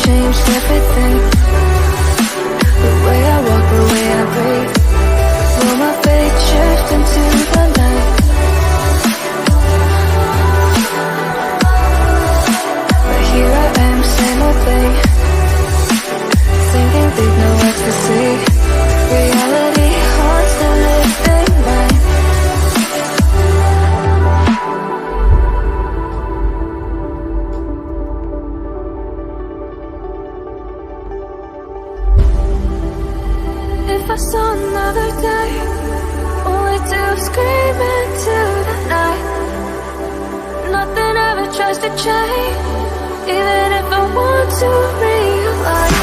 changed everything. The way I walk, the way I breathe. Will my fate shift into the night? But here I am, same old thing. Thinking deep, no ecstasy. Reality haunts the living mind. If I saw another day, only to scream into the night. Nothing ever tries to change, even if I want to realize.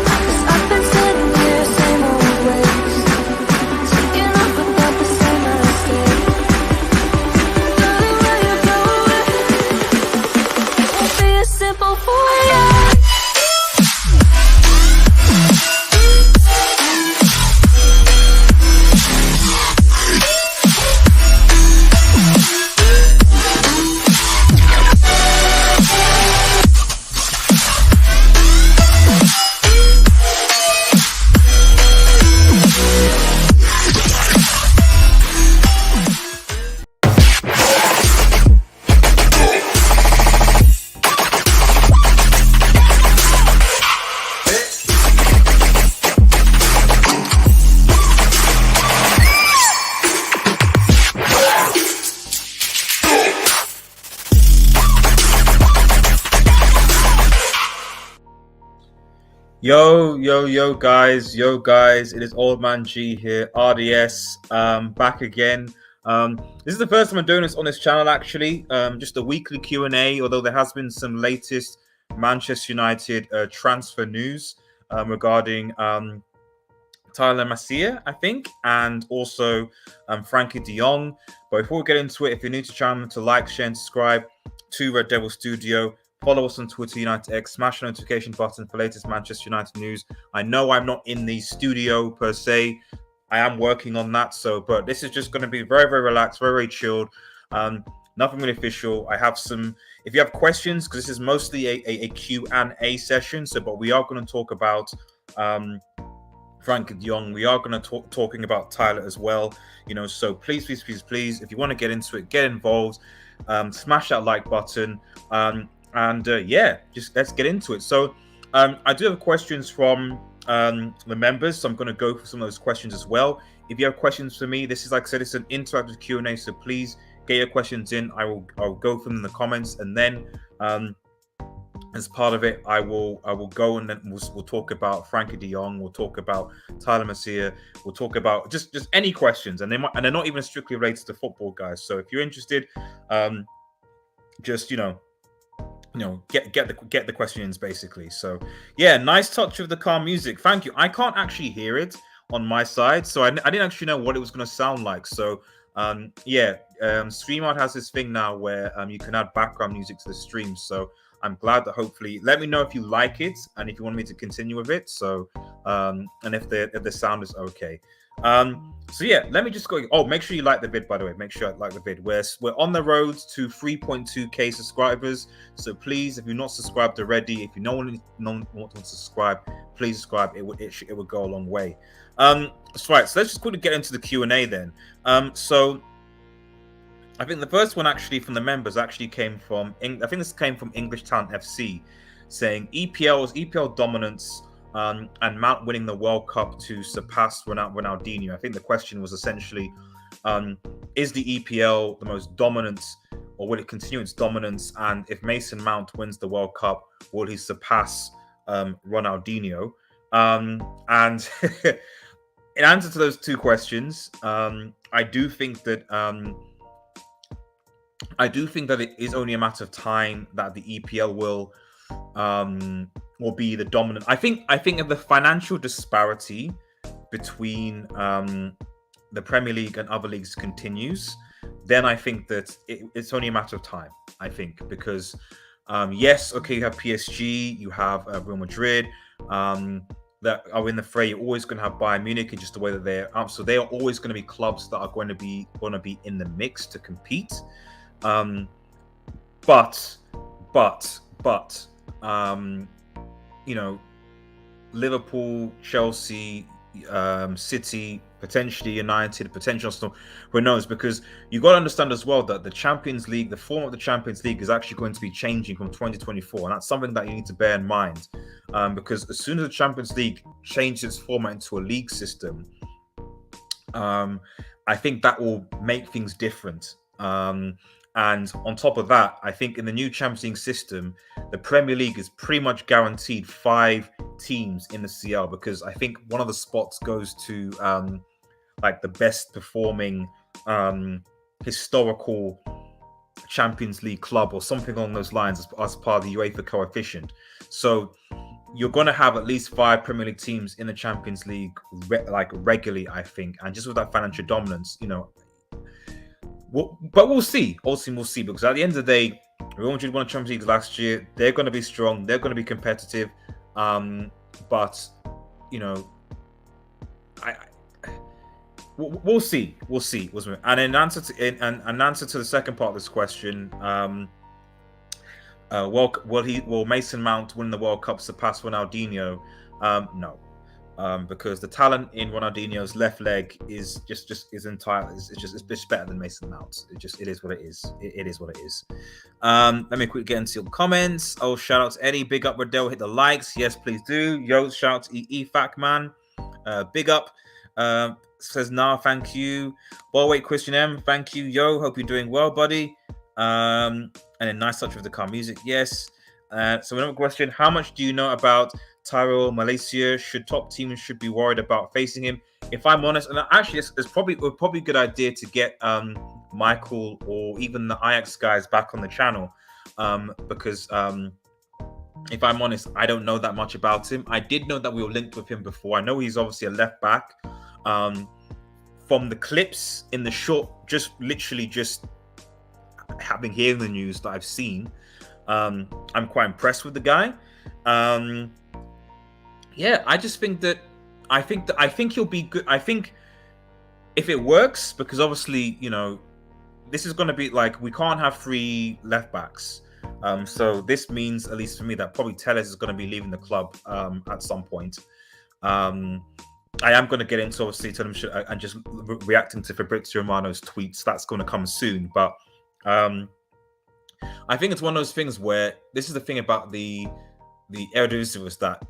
'Cause I've been sitting here, same old ways, taking off without the same mistake. Darling, where you going? It won't be as simple for you. Yo guys, it is Old Man G here, RDS, back again. This is the first time I'm doing this on this channel actually, just a weekly Q&A, although there has been some latest Manchester United transfer news regarding Tyrell Malacia, I think, and also Frankie De Jong. But before we get into it, if you're new to the channel, to like, share and subscribe to Red Devil Studio. Follow us on Twitter, UnitedX. Smash the notification button for latest Manchester United news. I know I'm not in the studio per se. I am working on that. But this is just going to be very, very relaxed, very, very chilled. Nothing really official. I have some. If you have questions, because this is mostly a Q&A session. But we are going to talk about Frankie De Jong. We are going to talking about Tyler as well. So please, if you want to get into it, get involved. Smash that like button. Yeah, just let's get into it. So I do have questions from the members, so I'm going to go for some of those questions as well. If you have questions for me, this is, like I said, it's an interactive Q&A, so please get your questions in. I'll go for them in the comments, and then as part of it, I will go and then we'll talk about Frankie De Jong, we'll talk about Tyrell Malacia, we'll talk about just any questions, and they're not even strictly related to football, guys. So if you're interested, just get the questions basically. So yeah, nice touch of the calm music. Thank you. I can't actually hear it on my side, so I didn't actually know what it was going to sound like. So StreamYard has this thing now where you can add background music to the stream. So I'm glad that hopefully, let me know if you like it and if you want me to continue with it. So and if the sound is okay. So yeah, let me just go. Oh, make sure you like the vid, by the way. Make sure you like the vid. We're on the road to 3.2k subscribers. So please, if you're not subscribed already, if you don't want to subscribe, please subscribe. It would go a long way. So let's just quickly get into the Q&A then. So I think the first one actually from the members actually came from, I think this came from English Talent FC, saying EPL dominance and Mount winning the World Cup to surpass Ronaldinho. I think the question was essentially, is the EPL the most dominant, or will it continue its dominance? And if Mason Mount wins the World Cup, will he surpass Ronaldinho? And in answer to those two questions, I do think that it is only a matter of time that the EPL will be the dominant. I think if the financial disparity between the Premier League and other leagues continues, then I think that it's only a matter of time. I think because yes, okay, you have PSG, you have Real Madrid that are in the fray. You're always going to have Bayern Munich, and just the way that they're so they are always going to be clubs that are going to be in the mix to compete. But you know, Liverpool, Chelsea, City, potentially United, potential Arsenal, who knows? Because you got to understand as well that the Champions League, the form of the Champions League is actually going to be changing from 2024, and that's something that you need to bear in mind. Because as soon as the Champions League changes its format into a league system, I think that will make things different. And on top of that, I think in the new Champions League system, the Premier League is pretty much guaranteed 5 teams in the CL, because I think one of the spots goes to like the best performing historical Champions League club or something along those lines as part of the UEFA coefficient. So you're going to have at least 5 Premier League teams in the Champions League regularly, I think. And just with that financial dominance, but we'll see. Ultimately, we'll see, because at the end of the day, Real Madrid won the Champions League last year. They're going to be strong. They're going to be competitive. But we'll see. We'll see. And in answer to the second part of this question, will Mason Mount win the World Cup surpass Ronaldinho? No. Because the talent in Ronaldinho's left leg is it's better than Mason Mount. It is what it is. It is what it is. Let me quickly get into your comments. Oh, shout out to Eddie. Big up Riddell. Hit the likes. Yes, please do. Yo, shout out to EFAC man. Big up. Says nah, thank you. Ballweight Christian M. Thank you. Yo, hope you're doing well, buddy. And a nice touch with the car music. Yes. So another question: how much do you know about Tyrell Malacia? Should top teams be worried about facing him? If I'm honest, and actually, it's probably a good idea to get Michael or even the Ajax guys back on the channel, because if I'm honest, I don't know that much about him. I did know that we were linked with him before. I know he's obviously a left back. From the clips in the short, literally having heard the news that I've seen, I'm quite impressed with the guy. Yeah, I just think that I think he'll be good. I think if it works, because obviously, this is going to be like, we can't have 3 left backs. So this means, at least for me, that probably Telles is going to be leaving the club at some point. I am going to get into, obviously, and just reacting to Fabrizio Romano's tweets. That's going to come soon. But I think it's one of those things where, this is the thing about the Eredivisie, is that,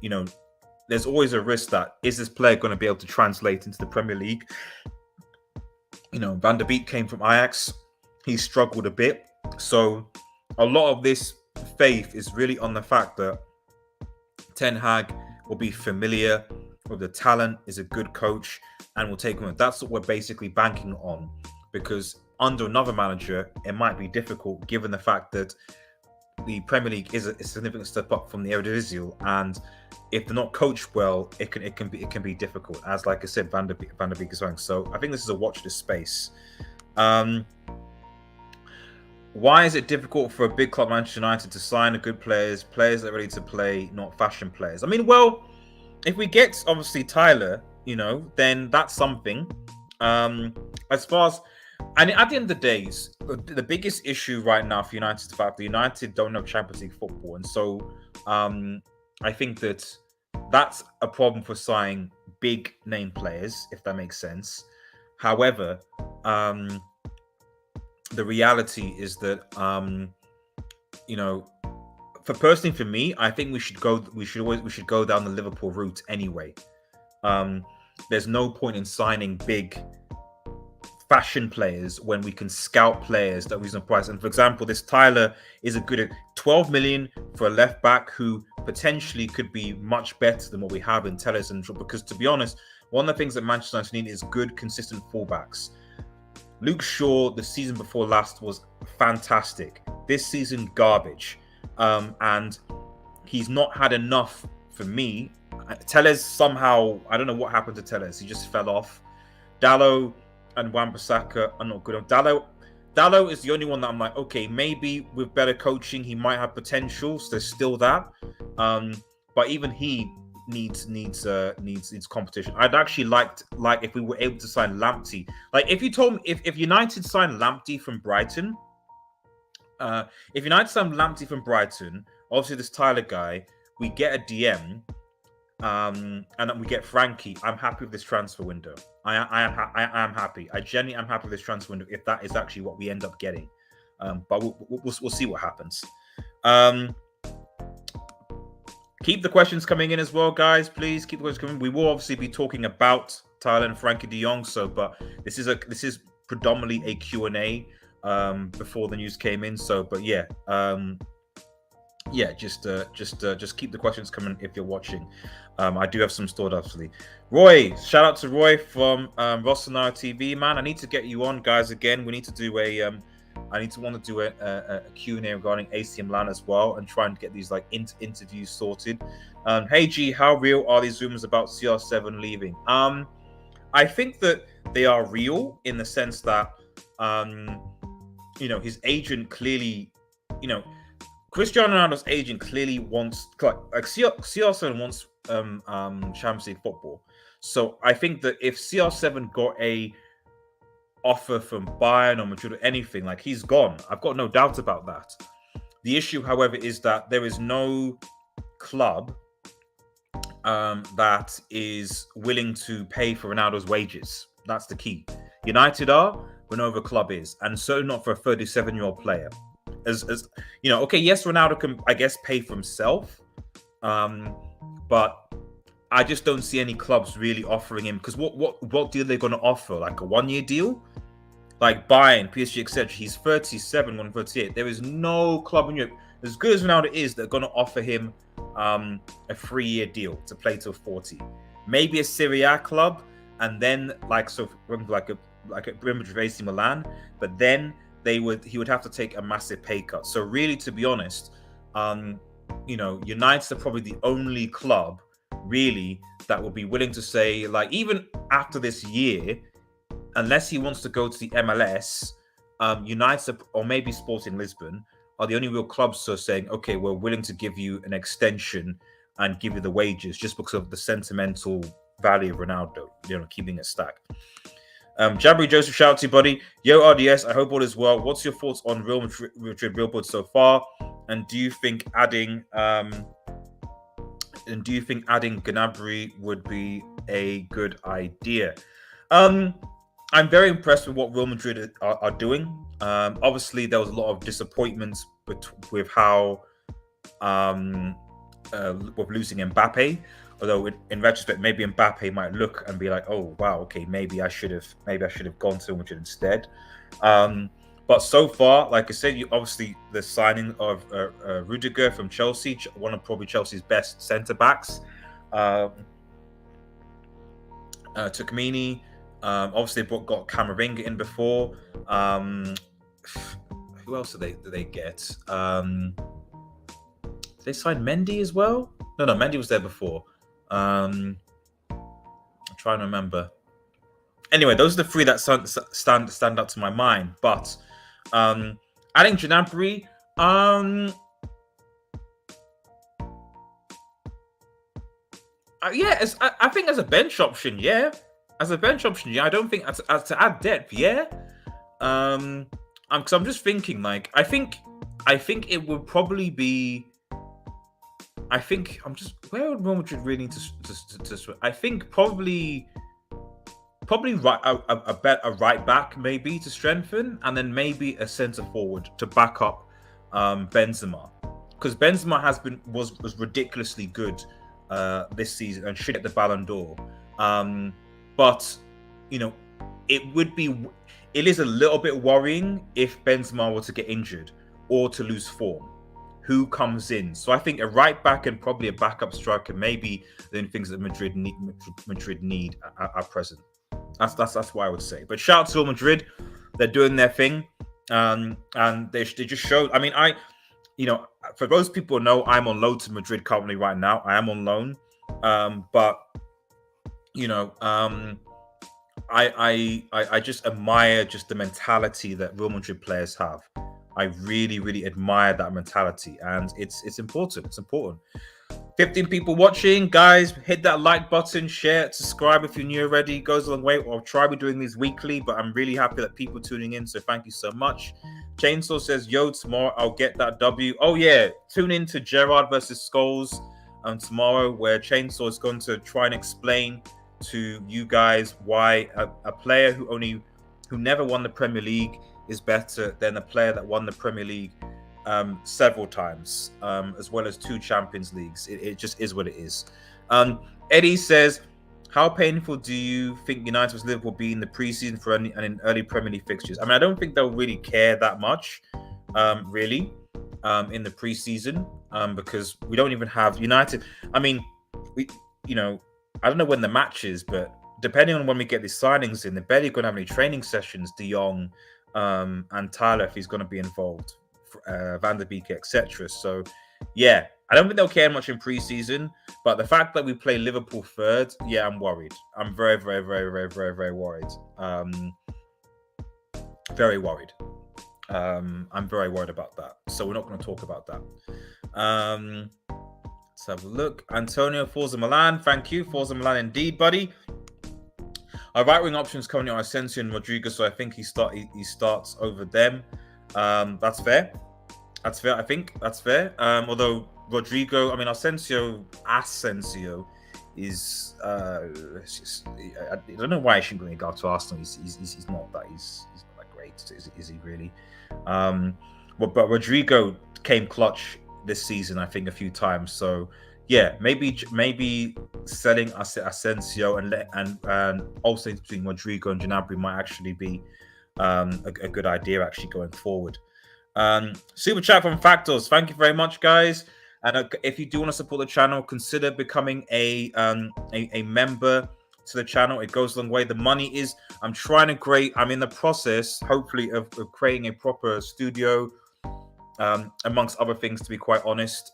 there's always a risk that, is this player going to be able to translate into the Premier League? Van der Beek came from Ajax. He struggled a bit. So a lot of this faith is really on the fact that Ten Hag will be familiar with the talent, is a good coach, and will take him. That's what we're basically banking on, because under another manager, it might be difficult, given the fact that the Premier League is a significant step up from the Eredivisie, and if they're not coached well, it can be difficult. As like I said, Van der Beek is going. So I think this is a watch this space. Why is it difficult for a big club, Manchester United, to sign good players that are ready to play, not fashion players? I mean, well, if we get obviously Tyler, then that's something. As far as, and at the end of the day, the biggest issue right now for United is the fact that United don't have Champions League football, and so I think that's a problem for signing big name players, if that makes sense. However, the reality is that for me, I think we should go down the Liverpool route anyway. There's no point in signing big fashion players when we can scout players at reasonable price. And for example, this Tyler is a good at 12 million for a left back who potentially could be much better than what we have in Telles. And because, to be honest, one of the things that Manchester United need is good, consistent fullbacks. Luke Shaw, the season before last, was fantastic. This season, garbage. And he's not had enough for me. Telles somehow, I don't know what happened to Telles. He just fell off. Dalot and Wan-Bissaka are not good. Dalot is the only one that I'm like, okay, maybe with better coaching, he might have potential. So there's still that. But even he needs competition. I'd actually like if we were able to sign Lamptey. Like if you told me if United signed Lamptey from Brighton, obviously this Tyler guy we get a DM, and then we get Frankie, I'm happy with this transfer window. I am happy. I genuinely am happy with this transfer window if that is actually what we end up getting. But we'll see what happens. Keep the questions coming in as well, guys. Please keep the questions coming. We will obviously be talking about Tyrell and Frankie De Jong. but this is predominantly a Q&A before the news came in. But yeah, just keep the questions coming if you're watching. I do have some stored obviously. Roy, shout out to Roy from Rossonara TV, man. I need to get you on, guys. Again, we need to do a want to do a Q&A regarding AC Milan as well, and try and get these like interviews sorted. Hey G, how real are these rumors about CR7 leaving? I think that they are real in the sense that his agent clearly, Cristiano Ronaldo's agent clearly wants like CR7 wants Champions League football. So I think that if CR7 got a offer from Bayern or Madrid or anything, like, he's gone. I've got no doubt about that. The issue, however, is that there is no club that is willing to pay for Ronaldo's wages. That's the key. United are, but no other club is, and so not for a 37-year-old player. As okay, yes, Ronaldo can, I guess, pay for himself, but I just don't see any clubs really offering him, because what deal are they going to offer? Like a 1-year deal? Like Bayern, PSG, etc. He's 37, 138. There is no club in Europe, as good as Ronaldo is, they're going to offer him a 3-year deal to play till 40. Maybe a Serie A club, and then like a Real Madrid, AC Milan, but then he would have to take a massive pay cut. So really, to be honest, United are probably the only club really that will be willing to say, like, even after this year, unless he wants to go to the MLS, United or maybe Sporting Lisbon are the only real clubs who are saying, okay, we're willing to give you an extension and give you the wages just because of the sentimental value of Ronaldo, keeping it stacked. Jabri Joseph, shout out to you, buddy. Yo, RDS, I hope all is well. What's your thoughts on Real Madrid billboard so far? And do you think adding Gnabry would be a good idea? I'm very impressed with what Real Madrid are doing. Obviously, there was a lot of disappointment with how with losing Mbappe. Although in retrospect, maybe Mbappe might look and be like, "Oh wow, okay, maybe I should have gone to Real Madrid instead." But so far, like I said, obviously the signing of Rudiger from Chelsea, one of probably Chelsea's best centre backs. Tukmini, obviously they got Camavinga in before. Who else did they get? Did they sign Mendy as well? No, Mendy was there before. I'm trying to remember. Anyway, those are the three that stand out to my mind. But adding Gnabry, yeah, I think as a bench option, yeah. As a bench option, yeah. I don't think as to add depth, yeah. Because I'm just thinking, like, I think it would probably be. I think where would Real Madrid really need to I think probably a right back maybe to strengthen, and then maybe a centre forward to back up Benzema, because Benzema was ridiculously good this season and should get the Ballon d'Or. But it is a little bit worrying if Benzema were to get injured or to lose form. Who comes in? So I think a right back and probably a backup striker, maybe the things that Madrid need at present. That's what I would say. But shout out to Real Madrid, they're doing their thing, and they just showed. I mean, for those people who know, I'm on loan to Madrid currently right now. I am on loan, but I just admire just the mentality that Real Madrid players have. I really, really admire that mentality, and it's important. It's important. 15 people watching, guys. Hit that like button, share, subscribe if you're new already. It goes a long way. I'll try be doing these weekly, but I'm really happy that people are tuning in. So thank you so much. Chainsaw says, "Yo, tomorrow I'll get that W." Oh yeah, tune in to Gerrard versus Scholes. tomorrow, where Chainsaw is going to try and explain to you guys why a player who never won the Premier League is better than a player that won the Premier League several times, as well as 2 Champions Leagues. It just is what it is. Eddie says, how painful do you think United vs Liverpool be in the preseason for and in early Premier League fixtures? I mean, I don't think they'll really care that much, really, in the preseason, because we don't even have United. I mean, I don't know when the match is, but depending on when we get these signings in, they're barely going to have any training sessions. De Jong and Tyler, if he's going to be involved, Van der Beek, etc. So, yeah, I don't think they'll care much in preseason, but the fact that we play Liverpool third, yeah, I'm worried. I'm very, very, very, very, very, very worried. Very worried. I'm very worried about that. So we're not going to talk about that. Let's have a look. Antonio, Forza Milan. Thank you. Forza Milan indeed, buddy. Our right wing options currently are Asensio and Rodrigo, so I think he starts over them. That's fair. That's fair. I think that's fair. Although Rodrigo, I mean Asensio is I don't know why he shouldn't go to Arsenal. He's not that great, is he really? But Rodrigo came clutch this season, I think, a few times. So yeah, maybe selling Asensio and also between Rodrigo and Gnabry might actually be a good idea actually going forward. Super chat from Factors. Thank you very much, guys. And if you do want to support the channel, consider becoming a member to the channel. It goes a long way. The money is, I'm in the process, hopefully, of creating a proper studio, amongst other things, to be quite honest.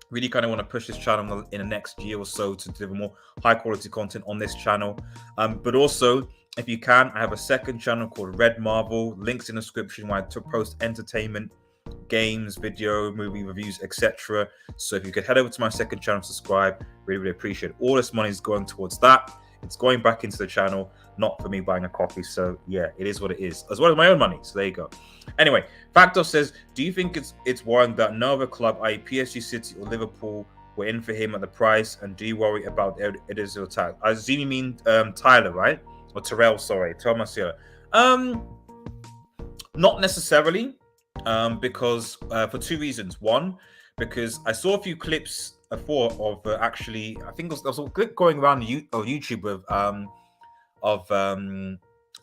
Really kind of want to push this channel in the next year or so to deliver more high quality content on this channel. But also, if you can, I have a second channel called Red Marvel. Links in the description, where I post entertainment, games, video, movie reviews, etc. So if you could head over to my second channel, subscribe, really, really appreciate it. All this money is going towards that. It's going back into the channel, not for me buying a coffee. So yeah, it is what it is, as well as my own money. So there you go. Anyway, Factor says, do you think it's worrying that no other club, i.e. PSG, City or Liverpool, were in for him at the price? And do you worry about Edison attack? I assume you mean Tyler, right? Or Tyrell, sorry. Tyrell Malacia. Not necessarily, because for 2 reasons. One, because I saw a few clips before of actually, I think there was a clip going around YouTube of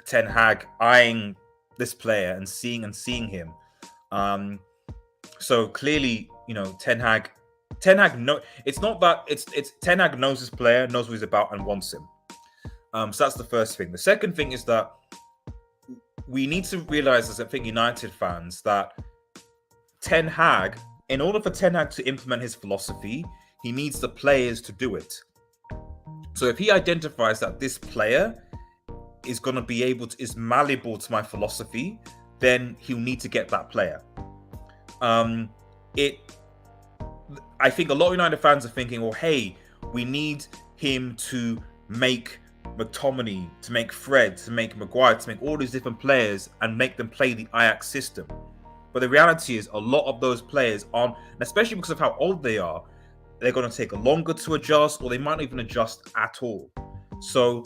Ten Hag eyeing this player and seeing him. So clearly, Ten Hag it's not that it's Ten Hag knows this player, knows what he's about, and wants him. So that's the first thing. The second thing is that we need to realize, as I think United fans, that Ten Hag, in order for Ten Hag to implement his philosophy, he needs the players to do it. So if he identifies that this player is going to be is malleable to my philosophy, then he'll need to get that player. I think a lot of United fans are thinking, well, hey, we need him to make McTominay, to make Fred, to make Maguire, to make all these different players and make them play the Ajax system. But the reality is, a lot of those players aren't, and especially because of how old they are, they're going to take longer to adjust, or they might not even adjust at all. So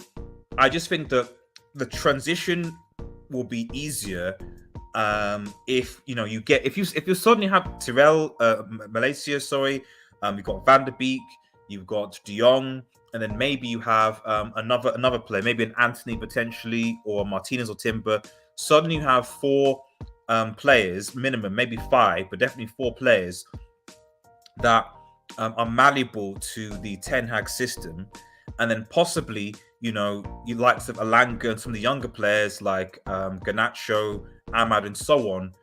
I just think that the transition will be easier if you suddenly have Tyrell Malacia, you've got Van der Beek, you've got De Jong, and then maybe you have another player, maybe an Anthony potentially, or Martinez or Timber. Suddenly you have 4 players minimum, maybe 5, but definitely 4 players that are malleable to the Ten Hag system. And then possibly, you likes of Alanga and some of the younger players like Garnacho, Ahmad, and so on,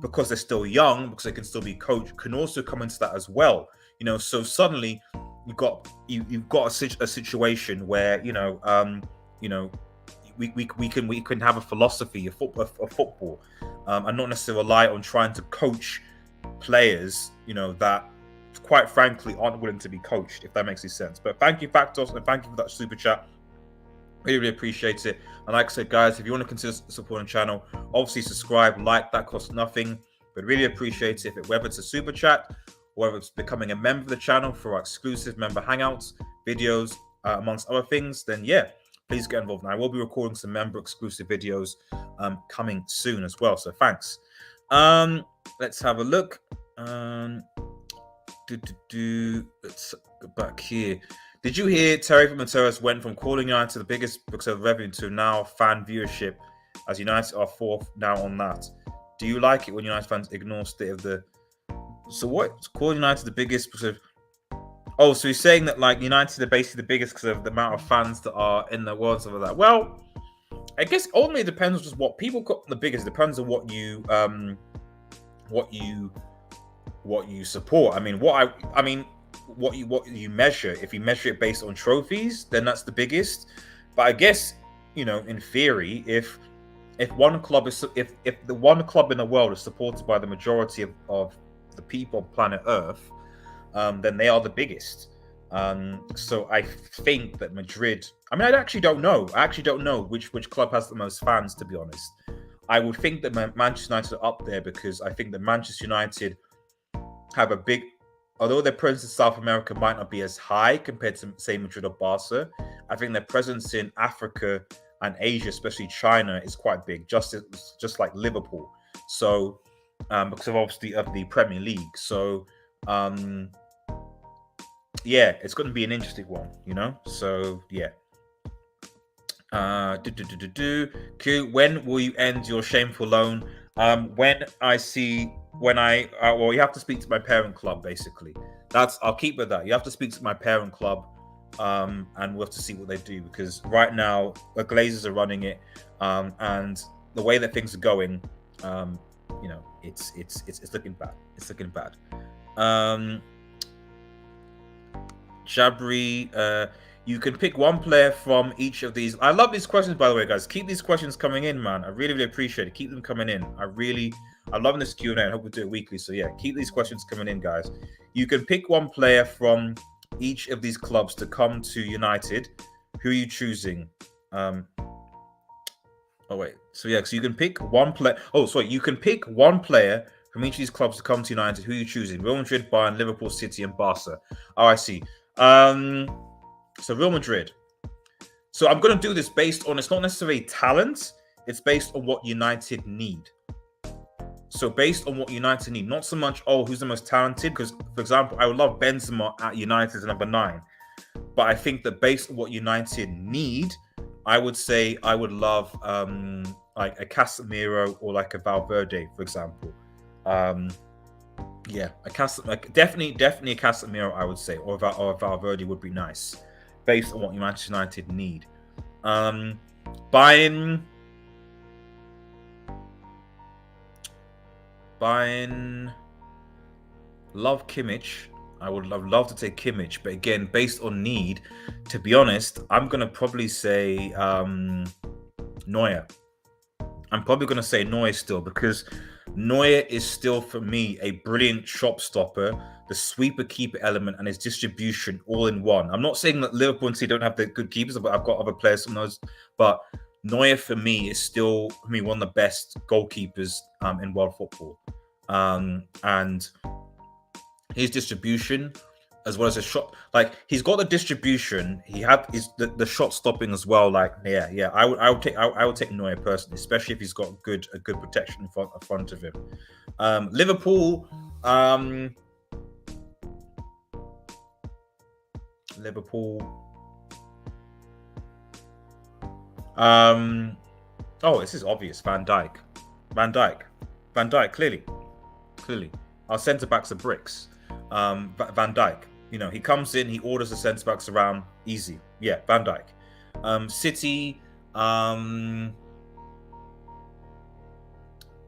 because they're still young, because they can still be coached, can also come into that as well. So suddenly you've got a situation where we can have a philosophy of football, and not necessarily rely on trying to coach players, that quite frankly aren't willing to be coached, if that makes any sense. But thank you, Factos, and thank you for that super chat. Really, really appreciate it. And like I said, guys, if you want to consider supporting the channel, obviously subscribe, like, that costs nothing, but really appreciate it. Whether it's a super chat or whether it's becoming a member of the channel for our exclusive member hangouts, videos, amongst other things, then yeah, please get involved. And I will be recording some member exclusive videos coming soon as well. So thanks. Let's have a look. Let's go back here. Did you hear Tyrell Malacia went from calling United the biggest because of revenue to now fan viewership, as United are fourth now on that? Do you like it when United fans ignore state of the... So what? Calling United the biggest because of... Oh, so he's saying that like United are basically the biggest because of the amount of fans that are in the world and stuff like that. Well, I guess ultimately it depends on just what people call the biggest. It depends on what you support. I mean, what you measure. If you measure it based on trophies, then that's the biggest. But I guess, you know, in theory, if one club is if the one club in the world is supported by the majority of the people on planet Earth, then they are the biggest. So I think that Madrid... I mean, I actually don't know. Which club has the most fans, to be honest. I would think that Manchester United are up there because I think that Manchester United have a big... Although their presence in South America might not be as high compared to, say, Madrid or Barca, I think their presence in Africa and Asia, especially China, is quite big, just like Liverpool. So, because of obviously of the Premier League. So, yeah, it's going to be an interesting one, you know? So, yeah. When will you end your shameful loan? Well, you have to speak to my parent club, basically. I'll keep with that. You have to speak to my parent club, and we'll have to see what they do, because right now the Glazers are running it, and the way that things are going, you know, it's looking bad. It's looking bad. Jabri, you can pick one player from each of these. I love these questions, by the way, guys. Keep these questions coming in, man. I really, really appreciate it. Keep them coming in. I'm loving this Q&A. I hope we do it weekly. So yeah, keep these questions coming in, guys. You can pick one player from each of these clubs to come to United. Who are you choosing? Oh wait. So yeah, so you can pick one player. Oh, sorry. You can pick one player from each of these clubs to come to United. Who are you choosing? Real Madrid, Bayern, Liverpool, City, and Barca. Oh, I see. So Real Madrid. So I'm going to do this based on, it's not necessarily talent, it's based on what United need. So based on what United need, not so much, oh, who's the most talented? Because, for example, I would love Benzema at United as number 9. But I think that based on what United need, I would say I would love like a Casemiro or like a Valverde, for example. Yeah, definitely a Casemiro, I would say, or a Valverde would be nice, based on what Manchester United need. Bayern, love Kimmich. I would love to take Kimmich, but again, based on need, to be honest, I'm gonna probably say Neuer. I'm probably gonna say Neuer still, because Neuer is still, for me, a brilliant shot stopper, the sweeper keeper element, and his distribution all in one. I'm not saying that Liverpool and City don't have the good keepers, but I've got other players from those. But Neuer, for me, is still, for me, one of the best goalkeepers in world football. And his distribution, as well as a shot, like he's got the distribution, he had the shot stopping as well. Like yeah, I would take Neuer personally, especially if he's got a good protection in front of him. Liverpool. Oh, this is obvious. Van Dijk, clearly. Our centre backs are bricks. Van Dijk, you know, he comes in, he orders the centre backs around, easy. Yeah, Van Dijk. City,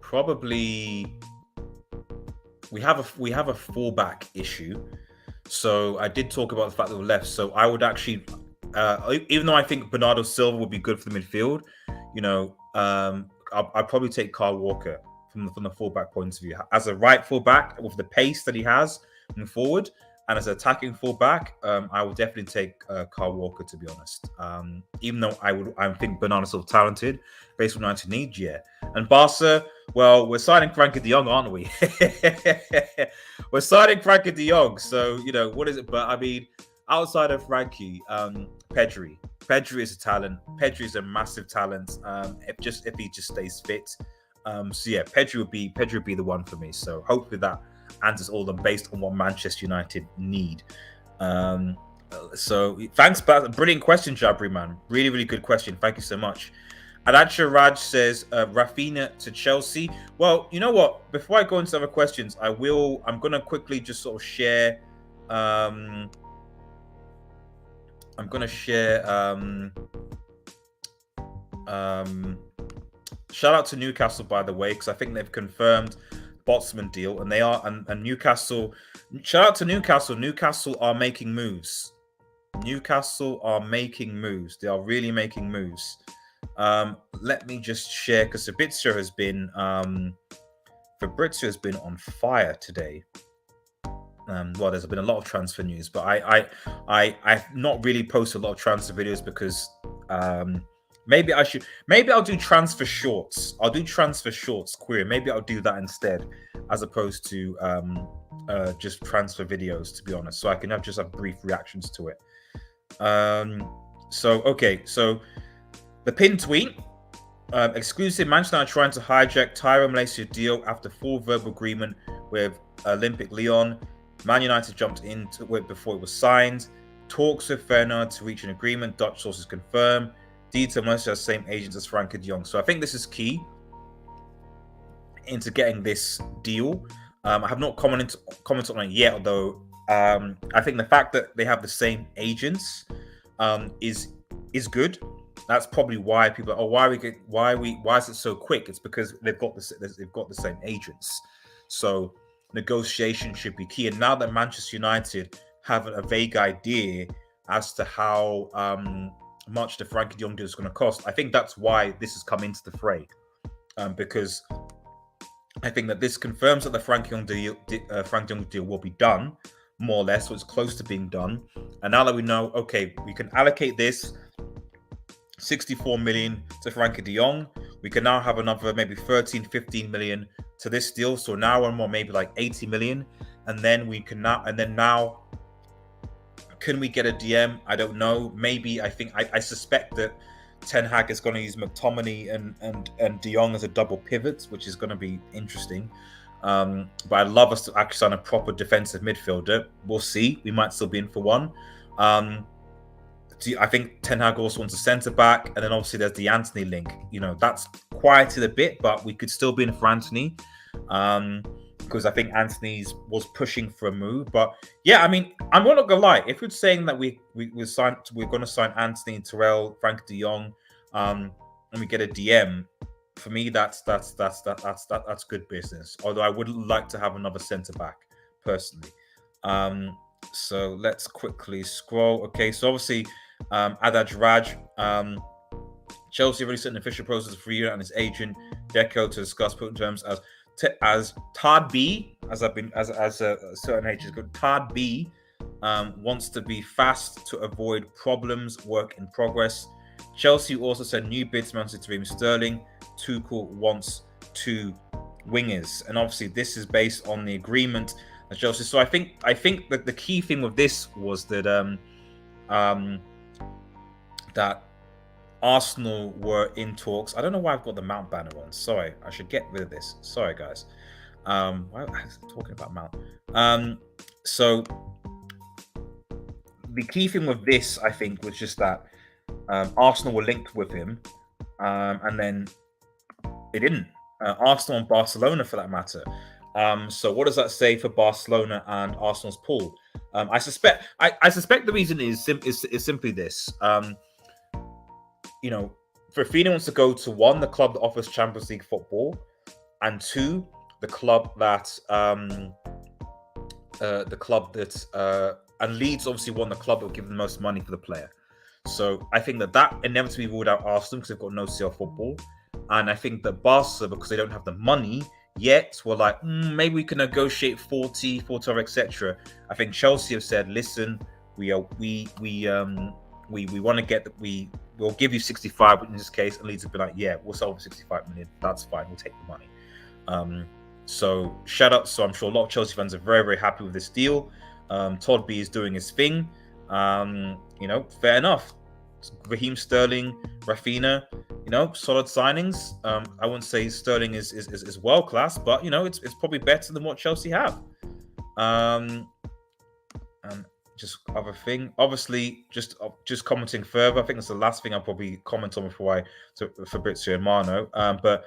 probably we have a fullback issue. So I did talk about the fact that we're left. So I would actually, even though I think Bernardo Silva would be good for the midfield, you know, I'd probably take Kyle Walker from the fullback point of view. As a right fullback, with the pace that he has moving forward, and as an attacking fullback, I would definitely take Kyle Walker, to be honest. Even though I think Bernardo's still talented, based on 90 needs, yeah. And Barca, Well, we're signing Frankie De Jong, aren't we? We're signing Frankie De Jong. So, what is it? But I mean, outside of Frankie, Pedri. Pedri is a talent. Pedri is a massive talent. If he just stays fit. So yeah, Pedri would be the one for me. So hopefully that answers all of them based on what Manchester United need. So thanks, brilliant question, Jabri, man. Really, really good question. Thank you so much. Adacha Raj says Rafinha to Chelsea. Well, you know what? Before I go into other questions, I'm going to quickly just sort of share. I'm going to share. Shout out to Newcastle, by the way, because I think they've confirmed Botsman deal, and they are and Newcastle. Shout out to Newcastle. Newcastle are making moves. Newcastle are making moves. They are really making moves. Let me just share, because Fabrizio has been on fire today. Well, there's been a lot of transfer news, but I've not really posted a lot of transfer videos because maybe I'll do transfer shorts. I'll do transfer shorts query. Maybe I'll do that instead, as opposed to just transfer videos, to be honest, so I can just have brief reactions to it. So the pin tweet, exclusive: Manchester United trying to hijack Tyrell Malacia deal after full verbal agreement with Olympic Lyon. Man United jumped into it before it was signed. Talks with feyenoord to reach an agreement. Dutch sources confirm. Dieter Malacia has same agents as Frankie De Jong. So I think this is key into getting this deal. I have not commented on it yet, although I think the fact that they have the same agents is good. That's probably why people are, why is it so quick? It's because they've got the same agents. So negotiation should be key. And now that Manchester United have a vague idea as to how much the Frankie De Jong deal is going to cost, I think that's why this has come into the fray. Because I think that this confirms that the Frankie De Jong deal will be done, more or less, so it's close to being done. And now that we know, okay, we can allocate this 64 million to Frankie De Jong, we can now have another maybe 13, 15 million to this deal. So now we're more maybe like 80 million. And then now, can we get a DM? I don't know. Maybe I suspect that Ten Hag is going to use McTominay and De Jong as a double pivot, which is going to be interesting. But I'd love us to actually sign a proper defensive midfielder. We'll see. We might still be in for one. I think Ten Hag also wants a centre back, and then obviously there's the Anthony link. That's quieted a bit, but we could still be in for Anthony, because I think Anthony's was pushing for a move. But yeah, I mean, I'm not gonna lie. If we're saying that we're going to sign Anthony, Tyrell, Frankie De Jong, and we get a DM, for me that's good business. Although I would like to have another centre back personally. So let's quickly scroll. Okay, so obviously, Adaj Raj, Chelsea already set an official process for you and his agent Deco to discuss put in terms as Tad B, as a certain agent good. Tad B wants to be fast to avoid problems. Work in progress. Chelsea also said new bids mounted to Raheem Sterling. Tuchel wants 2 wingers, and obviously this is based on the agreement. Chelsea. So I think that the key thing with this was that that Arsenal were in talks. I don't know why I've got the Mount banner on. Sorry, I should get rid of this. Sorry, guys. Why am I talking about Mount? So the key thing with this, I think, was just that Arsenal were linked with him, and then they didn't. Arsenal and Barcelona, for that matter. So what does that say for Barcelona and Arsenal's pool? I suspect the reason is simply this. Rafinha wants to go to 1, the club that offers Champions League football, and 2, the club that and Leeds obviously won the club that will give the most money for the player. So I think that inevitably ruled out Arsenal because they've got no CL football, and I think that Barca, because they don't have the money yet, we're like, maybe we can negotiate 40, etc. I think Chelsea have said, listen, we'll give you 65 in this case, and Leeds have been like, yeah, we'll sell for 65 million. That's fine. We'll take the money. So shout out. So I'm sure a lot of Chelsea fans are very, very happy with this deal. Todd B is doing his thing. Fair enough. Raheem Sterling, Rafinha, solid signings. I wouldn't say Sterling is world class, but it's probably better than what Chelsea have. And just other thing, obviously, just commenting further. I think that's the last thing I'll probably comment on before I to Fabrizio and Mano. But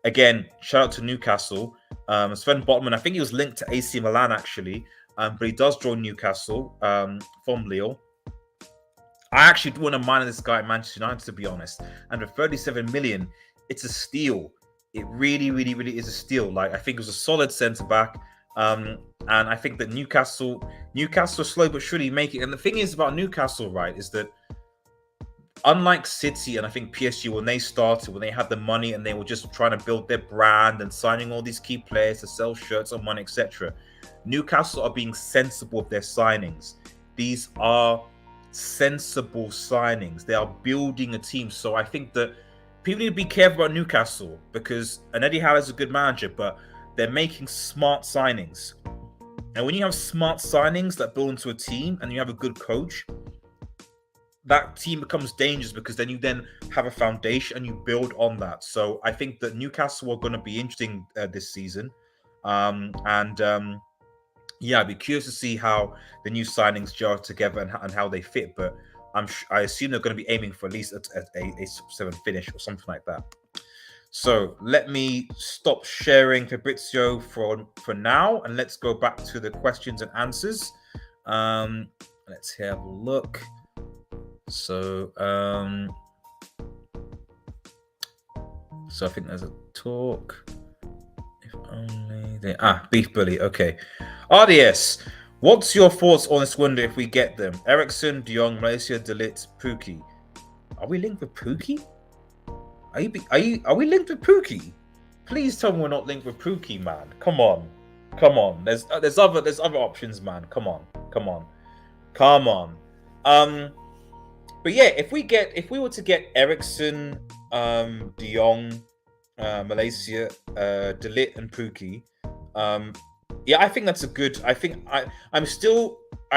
again, shout out to Newcastle. Sven Botman, I think he was linked to AC Milan actually, but he does join Newcastle from Lille. I actually wouldn't mind this guy at Manchester United, to be honest. And for 37 million, it's a steal. It really, really, really is a steal. Like, I think it was a solid centre back. And I think that Newcastle slow but surely make it. And the thing is about Newcastle, right, is that unlike City and I think PSG, when they started, when they had the money and they were just trying to build their brand and signing all these key players to sell shirts on money, etc., Newcastle are being sensible with their signings. These are sensible signings. They are building a team. So I think that people need to be careful about Newcastle because Eddie Howe is a good manager, but they're making smart signings. And when you have smart signings that build into a team and you have a good coach, that team becomes dangerous because then you have a foundation and you build on that. So I think that Newcastle are going to be interesting this season. I'd be curious to see how the new signings gel together and how they fit. But I assume they're going to be aiming for at least a 7 finish or something like that. So let me stop sharing Fabrizio for now, and let's go back to the questions and answers. Let's have a look. So I think there's a talk. If only they Beef Bully. Okay. RDS, what's your thoughts on this window if we get them? Eriksen, De Jong, Malacia, De Ligt, Pookie. Are we linked with Pookie? Are we linked with Pookie? Please tell me we're not linked with Pookie, man. Come on. There's other options, man. Come on. But yeah, if we were to get Eriksen, De Jong, Malacia, De Ligt, and Pookie, I think that's a good. I think I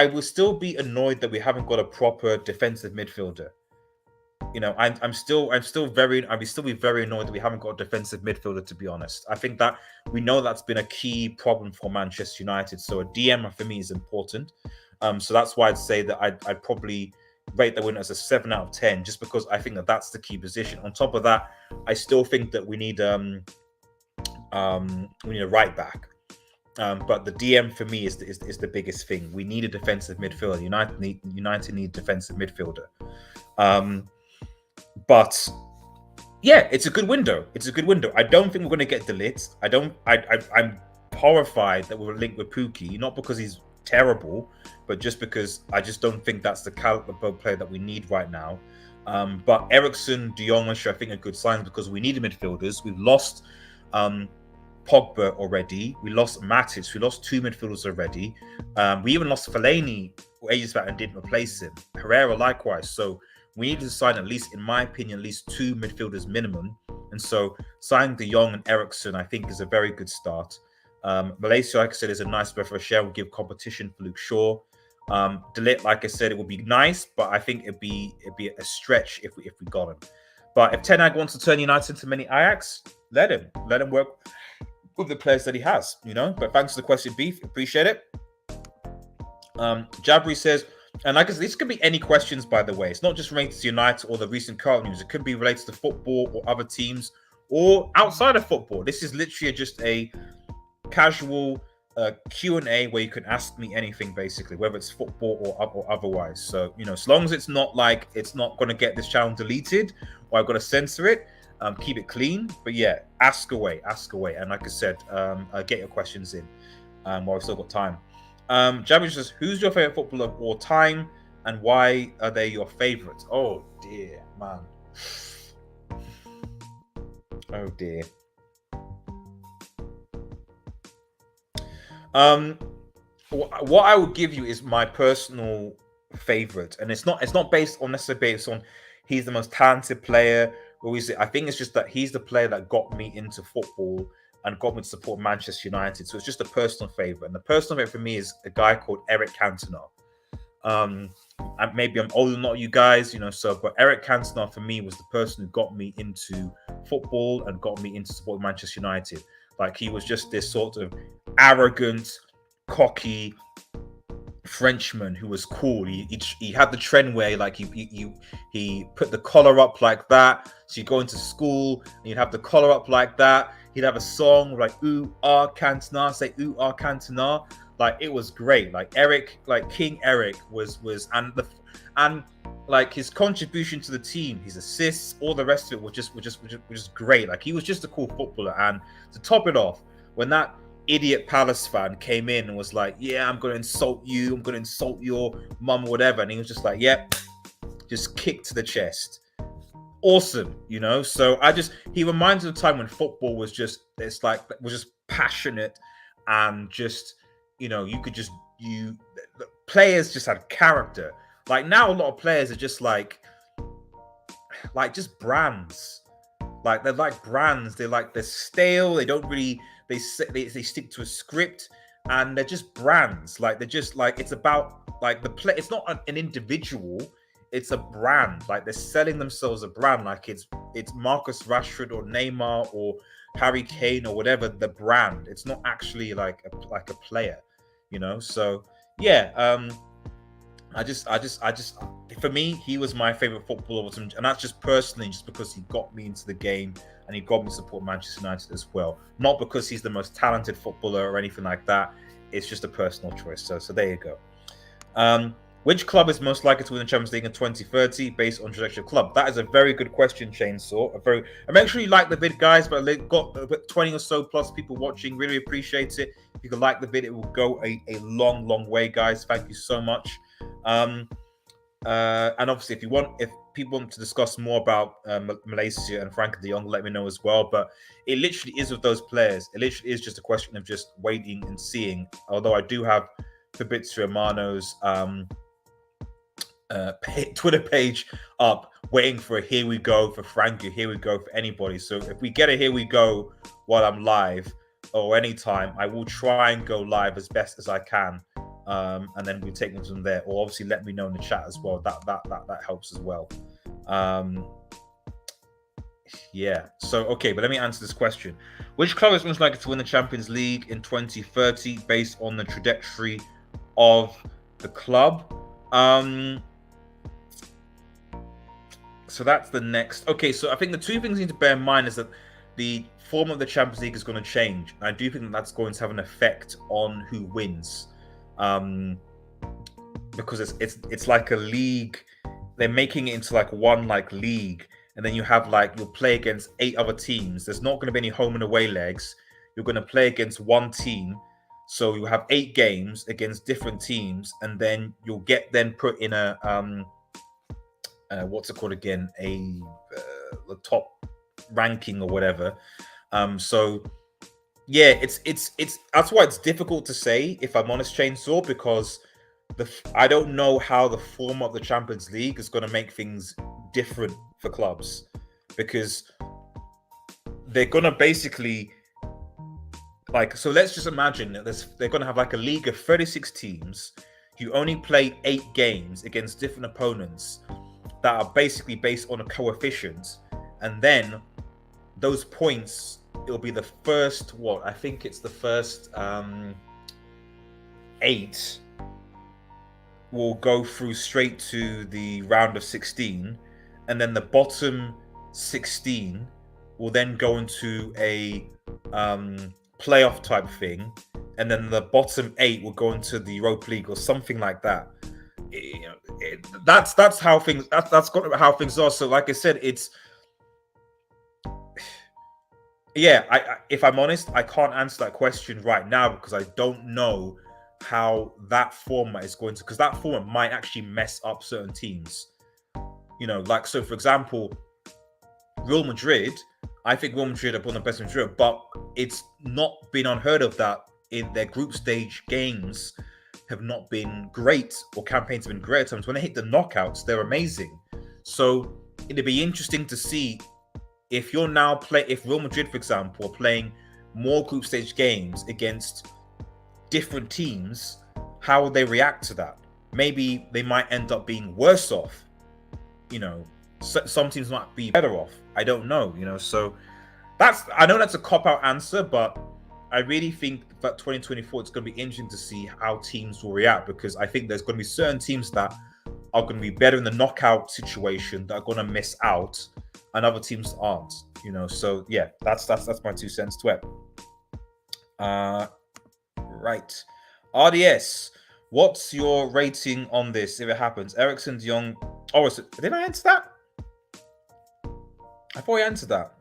will still be annoyed that we haven't got a proper defensive midfielder. I'd still be very annoyed that we haven't got a defensive midfielder, to be honest. I think that we know that's been a key problem for Manchester United. So a DM for me is important. So that's why I'd say that I'd probably rate the win as a 7 out of 10, just because I think that that's the key position. On top of that, I still think that we need a right back. But the DM for me is the biggest thing. We need a defensive midfielder. United need defensive midfielder. But yeah, it's a good window. I don't think we're going to get De Ligt. I'm horrified that we're linked with Pookie, not because he's terrible, but just because I just don't think that's the caliber of player that we need right now. But Eriksen, De Jong, I think are good signs because we need midfielders. We've lost Pogba already. We lost Matic. We lost 2 midfielders already. We even lost Fellaini ages back and didn't replace him. Herrera likewise. So we need to sign at least, in my opinion, at least 2 midfielders minimum. And so signing De Jong and Eriksen, I think, is a very good start. Malacia, like I said, is a nice breath of fresh air. Will give competition for Luke Shaw. De Ligt, like I said, it would be nice, but I think it'd be a stretch if we got him. But if Ten Hag wants to turn United into mini Ajax, let him work with the players that he has, But thanks for the question, Beef. Appreciate it. Jabri says, and I guess this could be any questions, by the way. It's not just related to United or the recent current news. It could be related to football or other teams or outside of football. This is literally just a casual Q&A where you can ask me anything, basically, whether it's football or otherwise. So, as long as it's not going to get this channel deleted or I've got to censor it, keep it clean. But yeah, ask away. And like I said, get your questions in while we've still got time. Jabby says, who's your favorite footballer of all time and why are they your favorites? Oh dear, man. Oh dear. What I would give you is my personal favorite, and it's not necessarily based on he's the most talented player. I think it's just that he's the player that got me into football and got me to support Manchester United. So it's just a personal favourite. And the personal favourite for me is a guy called Erik Cantona. Maybe I'm older than not you guys, but Erik Cantona for me was the person who got me into football and got me into supporting Manchester United. Like, he was just this sort of arrogant, cocky Frenchman who was cool. He had the trend where like he put the collar up like that. So you go into school and you'd have the collar up like that. He'd have a song like "Ooh Ah Cantona," say "Ooh Ah Cantona." Like, it was great. Like, Erik, like King Erik was and like his contribution to the team, his assists, all the rest of it was just great. Like, he was just a cool footballer. And to top it off, when that idiot Palace fan came in and was like, "Yeah, I'm gonna insult you, I'm gonna insult your mum or whatever," and he was just like, "Yep," just kicked to the chest. Awesome, So he reminds me of the time when football was just passionate, and just the players just had character. Like, now a lot of players are just like just brands. Like, they're like brands. They're stale. They don't really. They stick to a script, and they're just brands. Like, they're just like, it's about like the play. It's not an individual. It's a brand. Like, they're selling themselves a brand. Like, it's Marcus Rashford or Neymar or Harry Kane or whatever. The brand. It's not actually like a player. So yeah. For me, he was my favorite footballer, and that's just personally, just because he got me into the game and he got me to support Manchester United as well. Not because he's the most talented footballer or anything like that. It's just a personal choice. So there you go. Which club is most likely to win the Champions League in 2030 based on trajectory of club? That is a very good question, Chainsaw. I'm sure you like the vid, guys, but they've got 20 or so plus people watching. Really appreciate it. If you can like the vid, it will go a long, long way, guys. Thank you so much. And obviously, if people want to discuss more about Malacia and Frankie De Jong, let me know as well. But it literally is with those players. It literally is just a question of just waiting and seeing. Although I do have Fabrizio Romano's Twitter page up, waiting for a "here we go" for Frankie, "here we go" for anybody. So if we get a "here we go" while I'm live or anytime, I will try and go live as best as I can. And then we'll take them from there. Or obviously let me know in the chat as well. That helps as well. Yeah. So okay, but let me answer this question. Which club is most likely to win the Champions League in 2030 based on the trajectory of the club? So that's the next. Okay, so I think the two things you need to bear in mind is that the form of the Champions League is going to change. And I do think that's going to have an effect on who wins. Because it's like a league. They're making it into like one like league, and then you'll play against 8 other teams. There's not going to be any home and away legs. You're going to play against one team, so you have 8 games against different teams, and then you'll get put in a what's it called again? The top ranking or whatever. So yeah, it's that's why it's difficult to say, if I'm honest, Chainsaw, because I don't know how the form of the Champions League is going to make things different for clubs, because they're going to basically so let's just imagine that they're going to have like a league of 36 teams. You only play 8 games against different opponents that are basically based on a coefficient, and then those points, it'll be the first, I think it's the first 8 will go through straight to the round of 16, and then the bottom 16 will then go into a playoff type thing, and then the bottom 8 will go into the Europa League or something like that. That's how things how things are. So like I said, it's if I'm honest, I can't answer that question right now, because I don't know how that format is going to, because that format might actually mess up certain teams. So for example, Real Madrid, I think Real Madrid are one of the best in Madrid, but it's not been unheard of that in their group stage games have not been great, or campaigns have been great at times. When they hit the knockouts, they're amazing. So it'd be interesting to see if Real Madrid, for example, are playing more group stage games against different teams, how will they react to that? Maybe they might end up being worse off. Some teams might be better off. I don't know. So I know that's a cop-out answer, but I really think that 2024 it's going to be interesting to see how teams will react, because I think there's going to be certain teams that are going to be better in the knockout situation that are going to miss out, and other teams aren't. So yeah, that's my 2 cents to it. Right, RDS. What's your rating on this if it happens? Eriksen, De Jong. Oh, did I answer that? I thought I answered that.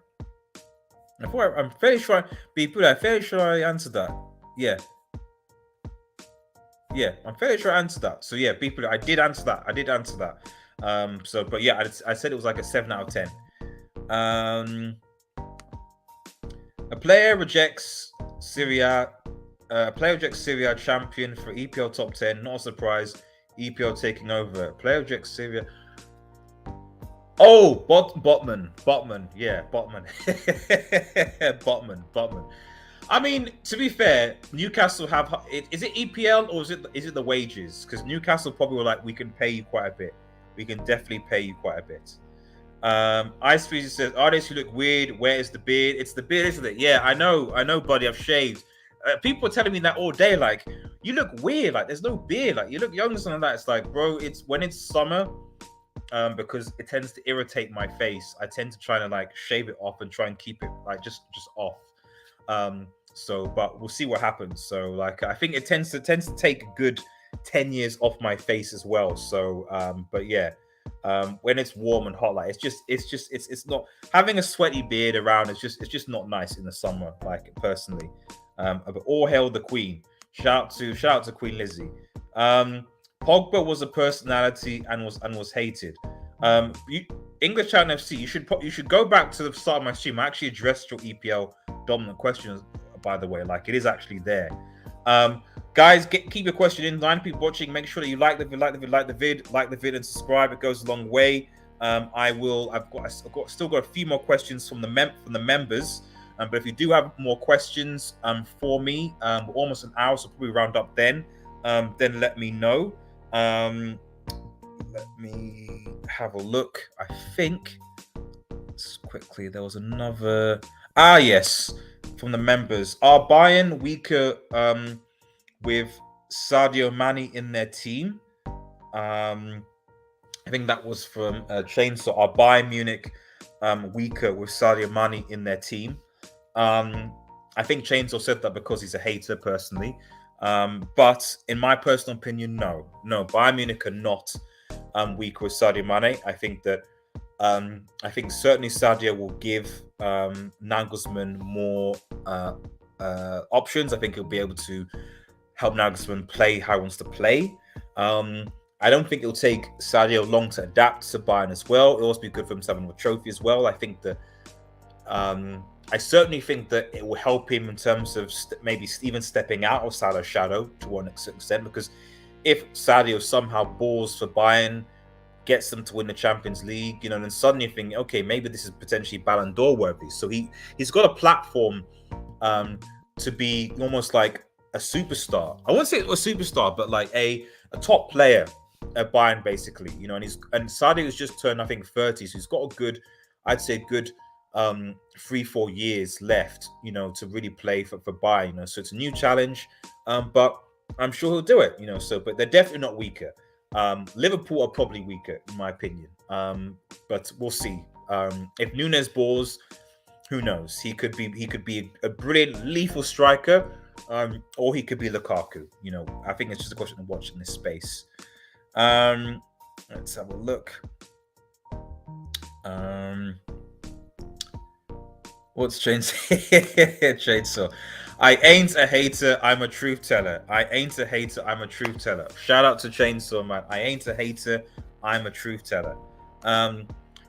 I'm fairly sure. I'm fairly sure I answered that. Yeah. Yeah, I'm fairly sure I answered that. So yeah, people, I did answer that. But yeah, I said it was like a 7 out of 10. A player rejects Syria champion for EPL top 10. Not a surprise. EPL taking over. Player rejects Syria. Oh, Botman. Yeah, Botman. Botman. I mean, to be fair, Newcastle have. Is it EPL or is it the wages? Because Newcastle probably were like, we can pay you quite a bit. We can definitely pay you quite a bit. Ice Freezer says, artists who look weird. Where is the beard? It's the beard, isn't it? Yeah, I know, buddy. I've shaved. People are telling me that all day. Like, you look weird. Like, there's no beard. Like, you look young and something like that. It's like, bro, it's when it's summer. Because it tends to irritate my face. I tend to try to like shave it off and try and keep it like just off. But we'll see what happens. So like I think it tends to take a good 10 years off my face as well. So but yeah, when it's warm and hot, like it's not having a sweaty beard around. It's just not nice in the summer. Like personally, but all hail the Queen. Shout out to Queen Lizzie. Pogba was a personality and was hated. English Channel FC, you should go back to the start of my stream. I actually addressed your EPL dominant questions, by the way. Like, it is actually there. Guys, keep your question in. 9 people watching. Make sure that you like the vid, and subscribe. It goes a long way. I've still got a few more questions from the members. But if you do have more questions for me, we're almost an hour, so probably round up then. Then let me know. Let me have a look. I think quickly there was another. Yes, from the members. Are Bayern weaker with Sadio Mane in their team? I think that was from Chainsaw. Are Bayern Munich weaker with Sadio Mane in their team? I think Chainsaw said that because he's a hater personally. But in my personal opinion, no, Bayern Munich are not weak with Sadio Mane. I think certainly Sadio will give Nagelsmann more options. I think he'll be able to help Nagelsmann play how he wants to play. I don't think it'll take Sadio long to adapt to Bayern as well. It'll also be good for him to have another trophy as well. I certainly think that it will help him in terms of maybe even stepping out of Salah's shadow to one extent, because if Sadio somehow balls for Bayern, gets them to win the Champions League, then suddenly you think, okay, maybe this is potentially Ballon d'Or worthy. So he's got a platform to be almost like a superstar. I wouldn't say a superstar, but like a top player at Bayern, basically. And Sadio has just turned, I think, 30, so he's got a good, I'd say, good 3-4 years left, to really play for Bayern. So it's a new challenge, but I'm sure he'll do it. But they're definitely not weaker. Liverpool are probably weaker, in my opinion. But we'll see. If Nunes balls, who knows? He could be a brilliant, lethal striker, or he could be Lukaku. I think it's just a question of watching this space. Let's have a look. What's Chainsaw? I ain't a hater, I'm a truth teller. Shout out to Chainsaw, man. I ain't a hater, I'm a truth teller.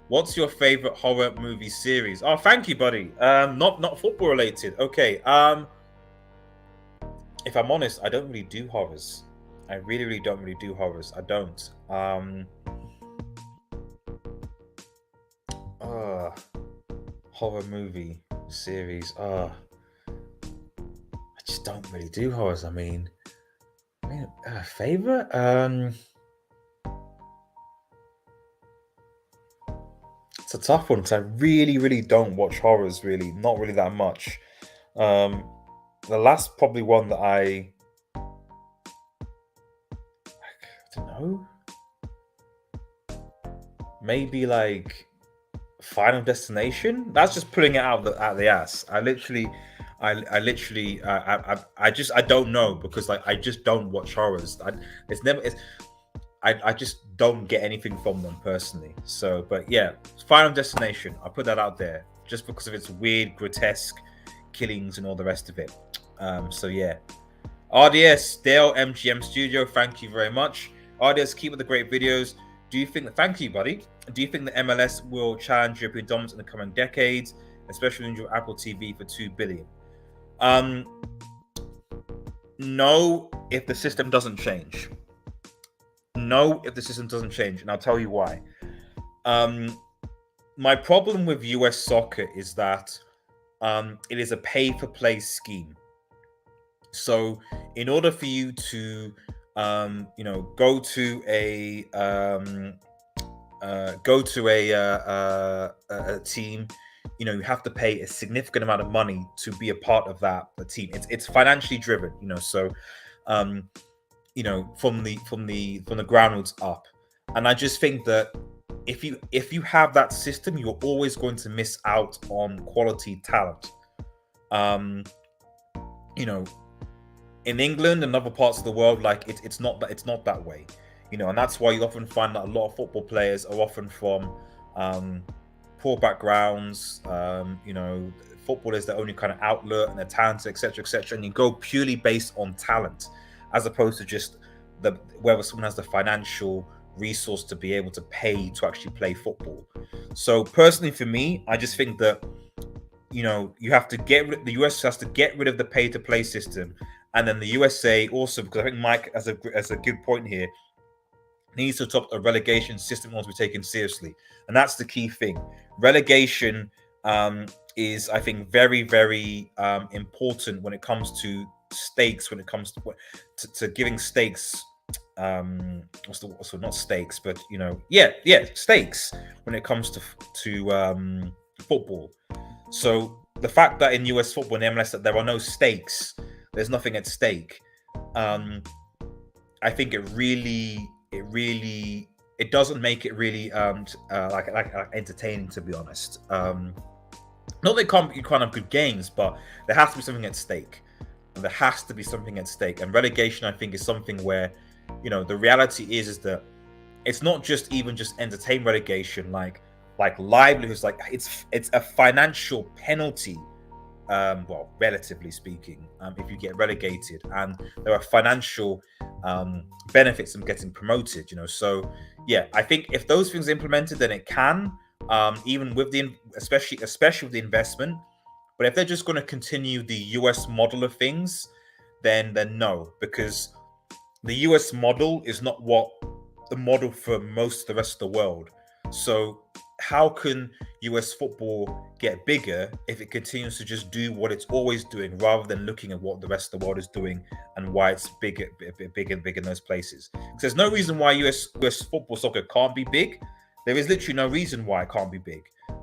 What's your favorite horror movie series? Oh, thank you, buddy. Not football related. Okay. If I'm honest, I don't really do horrors. I really don't really do horrors. I don't. Horror movie series. just don't really do horrors. I mean, favorite? It's a tough one because I really, really don't watch horrors. Really, not really that much. Um, the last probably one that I don't know, maybe like Final Destination. That's just putting it out the ass. I don't know because like I just don't watch horrors. I just don't get anything from them personally. So, but yeah, Final Destination. I put that out there just because of its weird, grotesque killings and all the rest of it. So yeah, RDS Dale MGM Studio. Thank you very much. RDS, keep with the great videos. Do you think that? Thank you, buddy. Do you think the MLS will challenge European dominance in the coming decades, especially in your Apple TV for $2 billion? No, if the system doesn't change. No, if the system doesn't change, and I'll tell you why. My problem with US soccer is that it is a pay-for-play scheme. So, in order for you to, go to a team, you have to pay a significant amount of money to be a part of that team. It's financially driven, so from the groundwards up. And I just think that if you have that system, you're always going to miss out on quality talent. In England and other parts of the world, like it's not that way, and that's why you often find that a lot of football players are often from poor backgrounds. Football is their only kind of outlet and their talent, etc., etc. And you go purely based on talent, as opposed to just whether someone has the financial resource to be able to pay to actually play football. So personally, for me, I just think that you have to the US has to get rid of the pay to play system, and then the USA also, because I think Mike has a good point here, needs to adopt a relegation system in order to be taken seriously, and that's the key thing. Relegation is, I think, very, very important when it comes to stakes. When it comes to giving stakes, not stakes, but stakes when it comes to football. So the fact that in US football and MLS that there are no stakes, there's nothing at stake. I think it doesn't make it really like entertaining, to be honest. Not that you can't have good games, but there has to be something at stake. And there has to be something at stake. And relegation, I think, is something where, the reality is that it's not just entertain relegation, like livelihoods, like it's a financial penalty, relatively speaking, if you get relegated, and there are financial benefits of getting promoted, so yeah, I think if those things are implemented, then it can, even with especially with the investment. But if they're just going to continue the US model of things, then no, because the US model is not what the model for most of the rest of the world. So how can US football get bigger if it continues to just do what it's always doing, rather than looking at what the rest of the world is doing and why it's bigger in those places? Because there's no reason why US football soccer can't be big. There is literally no reason why it can't be big.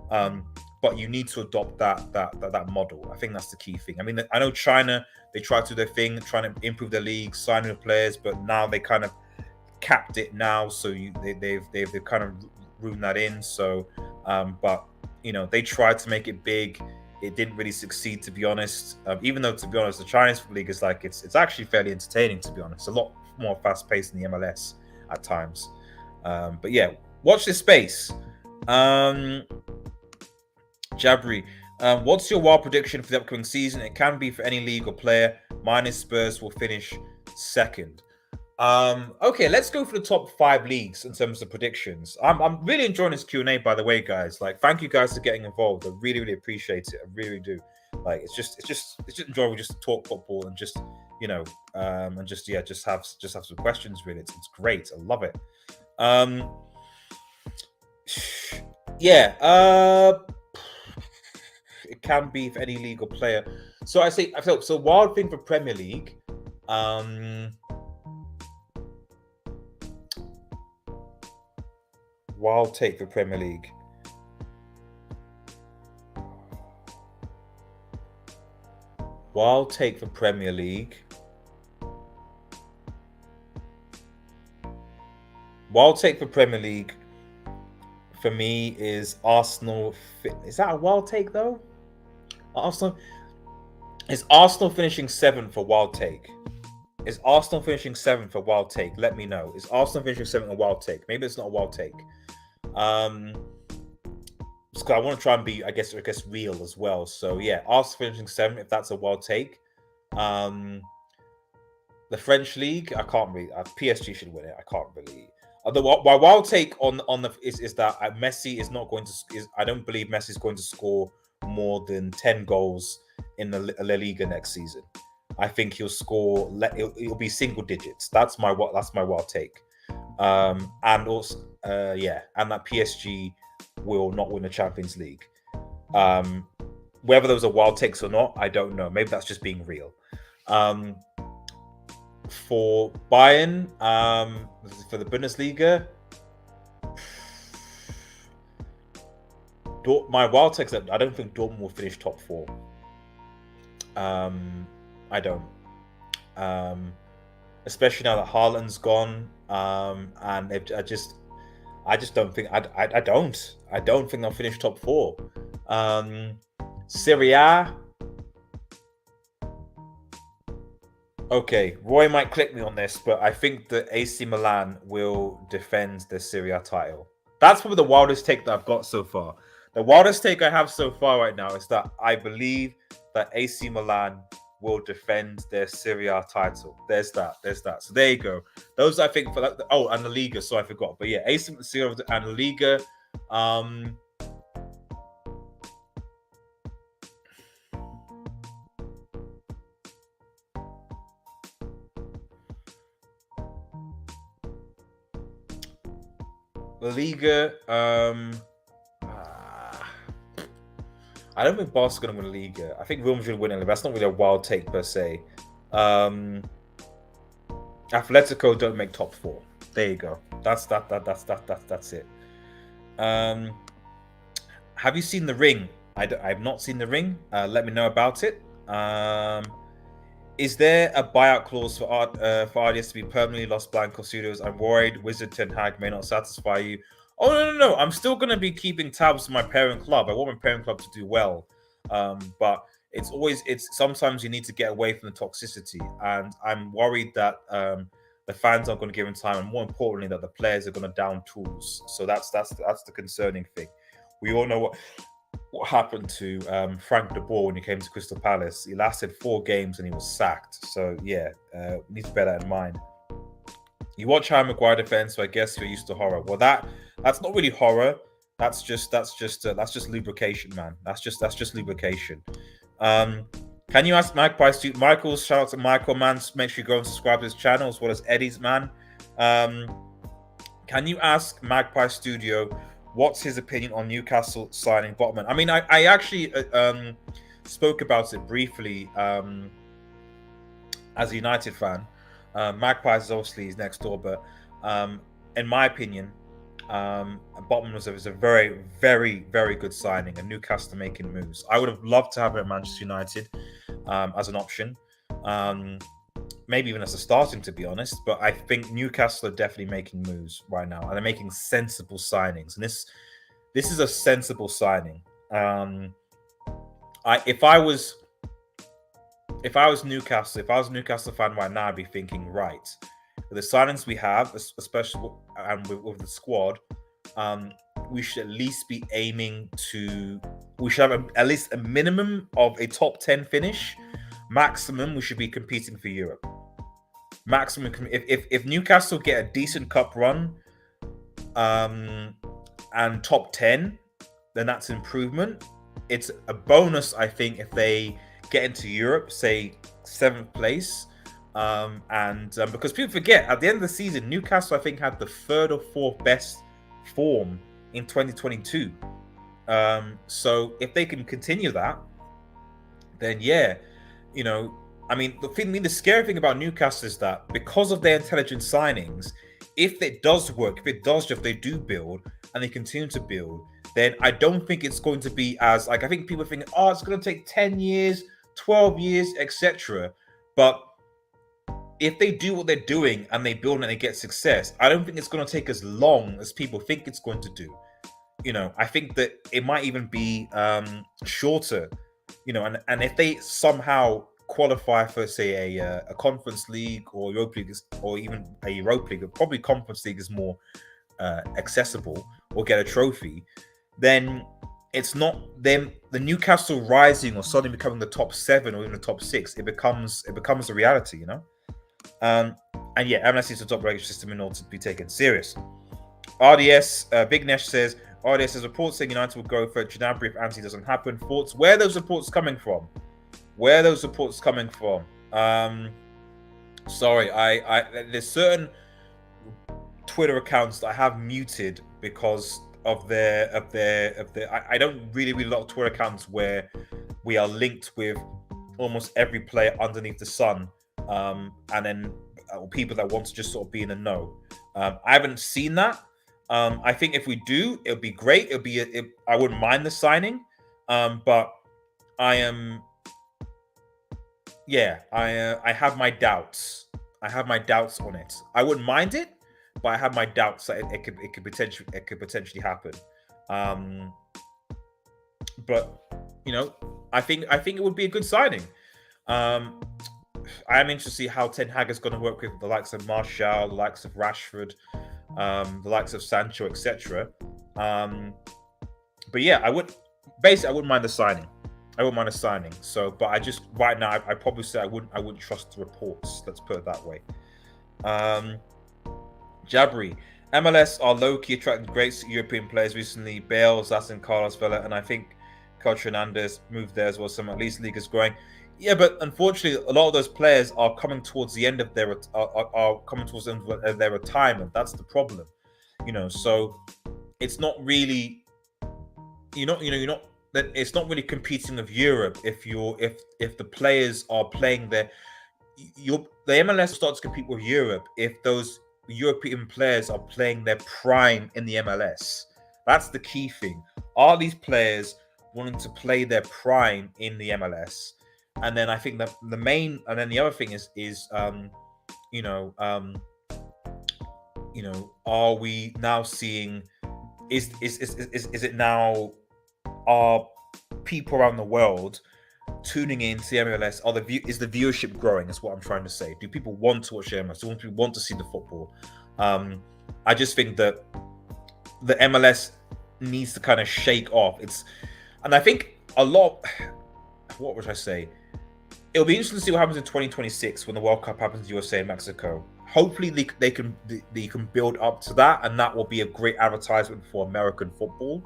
But you need to adopt that model. I think that's the key thing. I mean, I know China, they try to do their thing, trying to improve their league, signing the players, but now they kind of capped it now, so they've kind of ruined that in. So, but they tried to make it big. It didn't really succeed, to be honest. Even though, to be honest, the Chinese league is like it's actually fairly entertaining, to be honest. A lot more fast paced than the MLS at times. But yeah, watch this space. Jabri, what's your wild prediction for the upcoming season? It can be for any league or player. Mine is Spurs will finish second. Okay, let's go for the top 5 leagues in terms of predictions. I'm really enjoying this Q&A, by the way, guys. Like, thank you guys for getting involved. I really, really appreciate it. I really do. Like, it's just enjoyable just to talk football and just have some questions. Really, it's great. I love it. It can be for any league or player. So I say, so wild thing for Premier League. Wild take for Premier League. Wild take for Premier League. Wild take for Premier League for me is Arsenal. Is that a wild take though? Arsenal. Is Arsenal finishing 7th for wild take? Is Arsenal finishing 7th for wild take? Let me know. Is Arsenal finishing 7th a wild take? Maybe it's not a wild take. Because I want to try and be, I guess, real as well. So yeah, Arsenal finishing 7th if that's a wild take. The French league, I can't really. PSG should win it. I can't really. My wild take on the is that Messi is not going to. I don't believe Messi is going to score more than 10 goals in the La Liga next season. I think he'll score. It'll be single digits. That's my wild take. And also, and that PSG will not win the Champions League. Whether those are wild takes or not, I don't know. Maybe that's just being real. For Bayern, for the Bundesliga, my wild takes that I don't think Dortmund will finish top 4. I don't. Especially now that Haaland's gone, and I just don't think I don't think they'll finish top 4. Serie A. Okay, Roy might click me on this, but I think that AC Milan will defend the Serie A title. That's probably the wildest take that I've got so far. The wildest take I have so far right now is that I believe that AC Milan will defend their Serie A title. There's that. So there you go. Those I think for that. Oh, and the Liga. So I forgot. But yeah, AC Milan and the Liga. La Liga, I don't think Barca's going to win La Liga. I think Real Madrid will win it. That's not really a wild take per se. Atletico don't make top 4. There you go. That's it. Have you seen The Ring? I've not seen The Ring. Let me know about it. Is there a buyout clause for RDS to be permanently Los Blancos Studios? I'm worried Wizard Ten Hag may not satisfy you. Oh, no. I'm still going to be keeping tabs on my parent club. I want my parent club to do well. But sometimes you need to get away from the toxicity. And I'm worried that the fans aren't going to give him time. And more importantly, that the players are going to down tools. So that's the concerning thing. We all know what happened to Frank De Boer when he came to Crystal Palace. He lasted 4 games and he was sacked. So yeah, we need to bear that in mind. You watch Harry Maguire defense, so I guess you're used to horror. Well, that's not really horror. That's just lubrication, man. That's just lubrication. Can you ask Michael's shout out to Michael, man? Make sure you go and subscribe to his channel as well as Eddie's, man. Can you ask Magpie Studio what's his opinion on Newcastle signing Botman? I mean, I actually spoke about it briefly as a United fan. Magpies is obviously his next door, but in my opinion, Botman was a very, very, very good signing, and Newcastle making moves. I would have loved to have him at Manchester United as an option. Maybe even as a starting, to be honest. But I think Newcastle are definitely making moves right now, and they're making sensible signings. And this is a sensible signing. If I was Newcastle, if I was a Newcastle fan right now, I'd be thinking, right, with the signings we have, especially and with the squad, we should at least be aiming to. We should have at least a minimum of a top 10 finish. Maximum, we should be competing for Europe. Maximum, if Newcastle get a decent cup run, and top 10, then that's improvement. It's a bonus, I think, if they get into Europe, say 7th place, because people forget at the end of the season, Newcastle, I think, had the 3rd or 4th best form in 2022. So if they can continue that, then yeah. you know, I mean, the scary thing about Newcastle is that because of their intelligent signings, if it does work, if it does, if they do build and they continue to build, then I don't think it's going to be as like I think people think, oh, it's going to take 10 years, 12 years, etc. But if they do what they're doing and they build and they get success, I don't think it's going to take as long as people think it's going to do. I think that it might even be shorter. And if they somehow qualify for, say, a Conference League or Europa League, or even a Europa League, probably Conference League is more accessible, or get a trophy, then it's not them. The Newcastle rising or suddenly becoming the top 7 or even the top 6. It becomes a reality. And yeah, MLS is the top regulatory system in order to be taken serious. RDS, Big Nesh says, RDS has reports saying United will go for Gnabry if Anthony doesn't happen. Thoughts? Where are those reports coming from? Sorry, there's certain Twitter accounts that I have muted because of their I don't really a lot of Twitter accounts where we are linked with almost every player underneath the sun, and then people that want to just sort of be in the know. I haven't seen that. I think if we do, it'll be great. I wouldn't mind the signing, but I am. Yeah, I have my doubts. I have my doubts on it. I wouldn't mind it, but I have my doubts that it could potentially happen. But I think it would be a good signing. I am interested to see how Ten Hag is going to work with the likes of Martial, the likes of Rashford, the likes of Sancho, etc. But yeah, I wouldn't mind the signing. So, but I just right now, I probably say I wouldn't trust the reports. Let's put it that way. Jabri, MLS are low-key attracting great European players recently. Bale, Zlatan, Carlos Vela, and I think Coach Hernandez moved there as well. So at least league is growing. Yeah, but unfortunately, a lot of those players are coming towards the end of their retirement. That's the problem, So it's not really, you're not. That it's not really competing with Europe if the players are playing the MLS starts to compete with Europe if those European players are playing their prime in the MLS. That's the key thing. Are these players wanting to play their prime in the MLS? And then I think that the other thing is are we now seeing is it now are people around the world tuning in to the MLS? Is the viewership growing? Is what I'm trying to say. Do people want to watch the MLS? Do people want to see the football? I just think that the MLS needs to kind of shake off. And I think a lot. What would I say? It'll be interesting to see what happens in 2026 when the World Cup happens in USA and Mexico. Hopefully they can build up to that, and that will be a great advertisement for American football.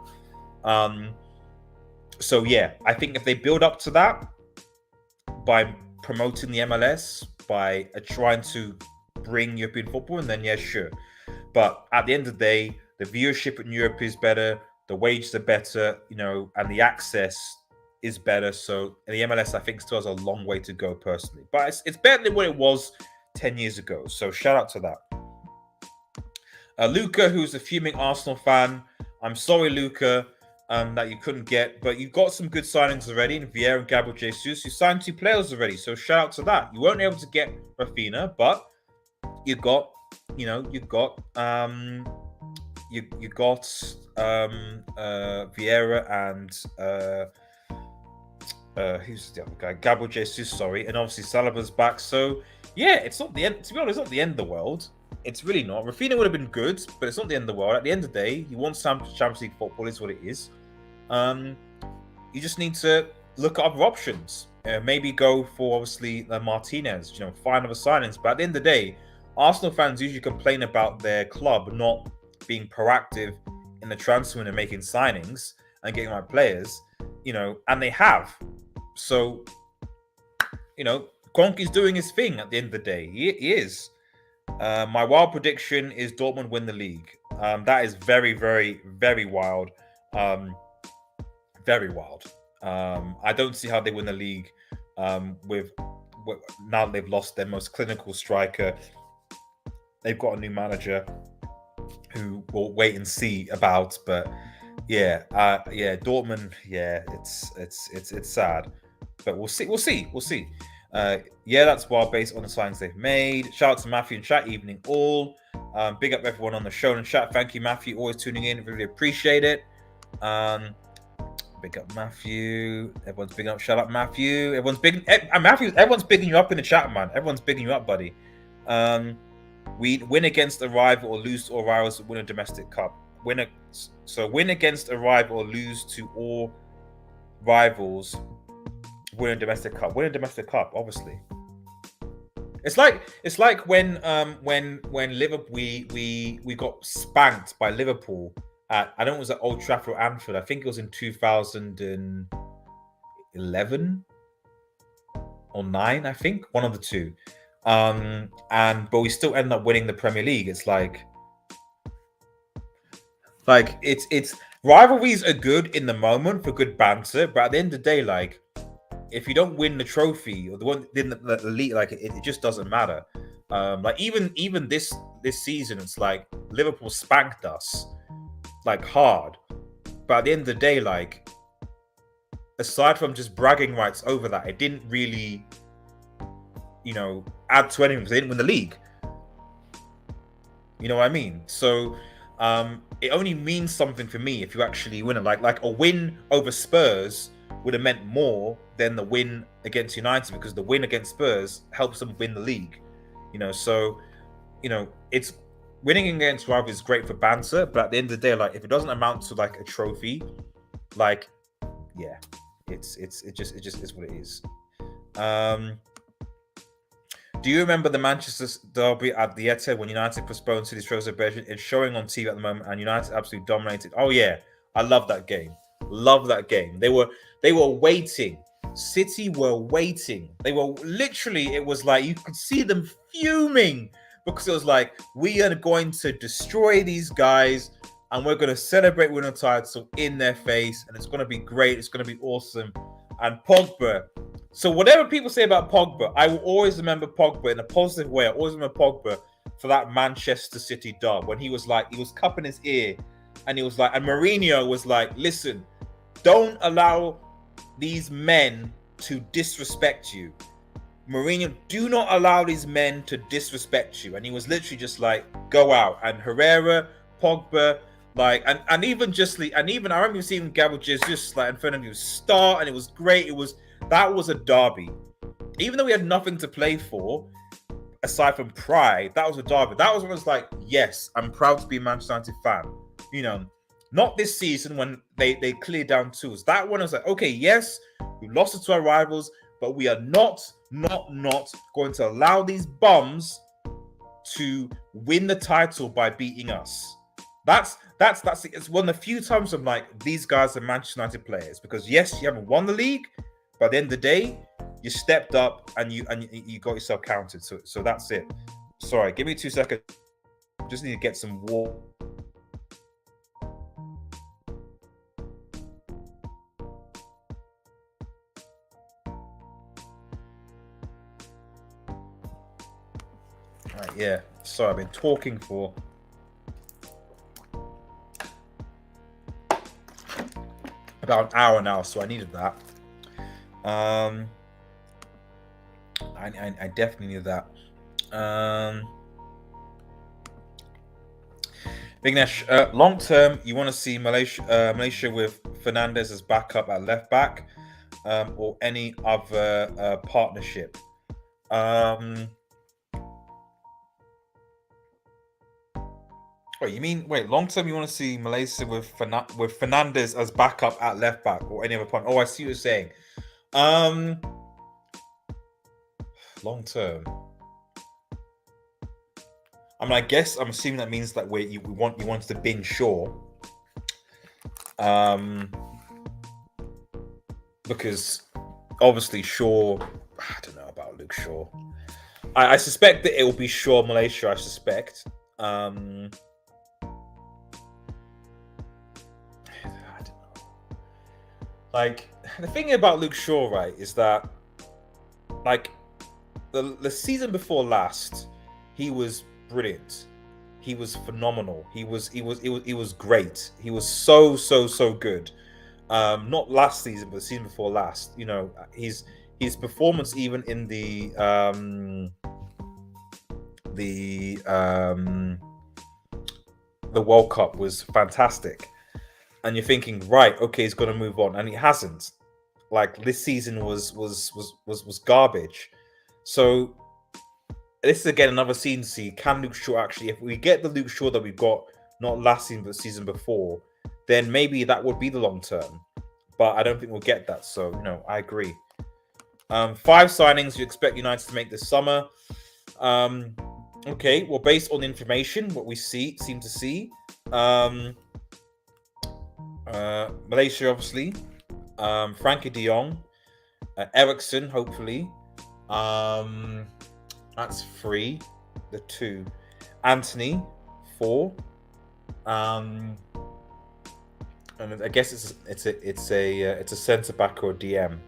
So yeah, I think if they build up to that by promoting the MLS, by trying to bring European football, and then yeah, sure. But at the end of the day, the viewership in Europe is better, the wages are better, and the access is better. So the MLS, I think, still has a long way to go personally. But it's better than what it was 10 years ago. So shout out to that. Luca, who's a fuming Arsenal fan. I'm sorry, Luca. That you couldn't get, but you got some good signings already in Vieira and Gabriel Jesus. You signed 2 players already, so shout out to that. You weren't able to get Rafinha, but you got Vieira and who's the other guy? Gabriel Jesus, sorry, and obviously Saliba's back. So yeah, it's not the end. To be honest, it's not the end of the world. It's really not. Rafinha would have been good, but it's not the end of the world. At the end of the day, you want some Champions League football, is what it is. You just need to look at other options. Maybe go for, obviously, Martinez, find other signings. But at the end of the day, Arsenal fans usually complain about their club not being proactive in the transfer and making signings and getting right players, and they have. So, Kroenke's doing his thing at the end of the day. He is. My wild prediction is Dortmund win the league. That is very, very, very wild. Very wild. I don't see how they win the league With now that they've lost their most clinical striker, they've got a new manager who we'll wait and see about. But yeah, Dortmund, yeah, it's sad, but we'll see. Yeah, that's wild based on the signings they've made. Shout out to Matthew and chat, evening all. Big up everyone on the show and chat. Thank you, Matthew, always tuning in. Really appreciate it. Big up Matthew. Everyone's bigging up. Shout out Matthew. Everyone's bigging you up in the chat, man. Everyone's bigging you up, buddy. We win against a rival or lose to all rivals, win a domestic cup. Win against a rival or lose to all rivals, win a domestic cup. Win a domestic cup, obviously. It's like when Liverpool we got spanked by Liverpool at, I don't know, it was at Old Trafford or Anfield. I think it was in 2011 or 9, I think, one of the two. But we still end up winning the Premier League. It's like it's rivalries are good in the moment for good banter, but at the end of the day, like, if you don't win the trophy or the one in the league, like it just doesn't matter. Like even this season, it's like Liverpool spanked us like hard, but at the end of the day, like, aside from just bragging rights over that, it didn't really, add to anything because they didn't win the league. You know what I mean? So it only means something for me if you actually win it. Like a win over Spurs would have meant more than the win against United, because the win against Spurs helps them win the league. So it's winning against rivals is great for banter, but at the end of the day, like, if it doesn't amount to like a trophy, like, yeah, it just is what it is. Do you remember the Manchester derby at the Etihad when United postponed City's trophy celebration? It's showing on TV at the moment, and United absolutely dominated. Oh yeah, I love that game. Love that game. They were waiting. City were waiting. They were literally, it was like you could see them fuming, because it was like, we are going to destroy these guys and we're going to celebrate winning a title in their face, and it's going to be great. It's going to be awesome. And Pogba. So whatever people say about Pogba, I will always remember Pogba in a positive way. I always remember Pogba for that Manchester City dub, when he was cupping his ear, and he was like, and Mourinho was like, listen, don't allow these men to disrespect you. Mourinho, do not allow these men to disrespect you. And he was literally just like, go out. And Herrera, Pogba, like, and even I remember seeing Gabriel Jesus like in front of you start, and it was great. That was a derby. Even though we had nothing to play for, aside from pride, that was a derby. That was when I was like, yes, I'm proud to be a Manchester United fan. Not this season when they cleared down tools. That one I was like, okay, yes, we lost it to our rivals, but we are not going to allow these bums to win the title by beating us. That's it's one of the few times I'm like, these guys are Manchester United players, because yes, you haven't won the league, but at the end of the day, you stepped up and you got yourself counted. So that's it. Sorry, give me 2 seconds. Just need to get some water. Right, yeah. Sorry, I've been talking for about an hour now, so I needed that. I definitely needed that. Big Nash, long term, you want to see Malaysia with Fernandez as backup at left back, or any other partnership? Long term, you want to see Malaysia with Fernandez as backup at left back, or any other point? Oh, I see what you're saying. Long term. I mean, I guess I'm assuming that means that you want to bin Shaw. Because obviously Shaw, I don't know about Luke Shaw. I suspect that it will be Shaw Malaysia. I suspect. I don't know. Like, the thing about Luke Shaw, right, is that like the season before last, he was brilliant. He was phenomenal. He was great. He was so good. Not last season, but the season before last. You know, his performance even in the World Cup was fantastic. And you're thinking, right, okay, he's going to move on, and he hasn't. Like this season was garbage. So this is again another season to see, can Luke Shaw actually, if we get the Luke Shaw that we got not last season but the season before, then maybe that would be the long term. But I don't think we'll get that. So I agree. 5 signings you expect United to make this summer. Okay, well, based on information, what we seem to see, Malaysia obviously, Frankie De Jong, Eriksen hopefully. That's 3. The 2, Anthony 4. And I guess it's a centre back or a DM.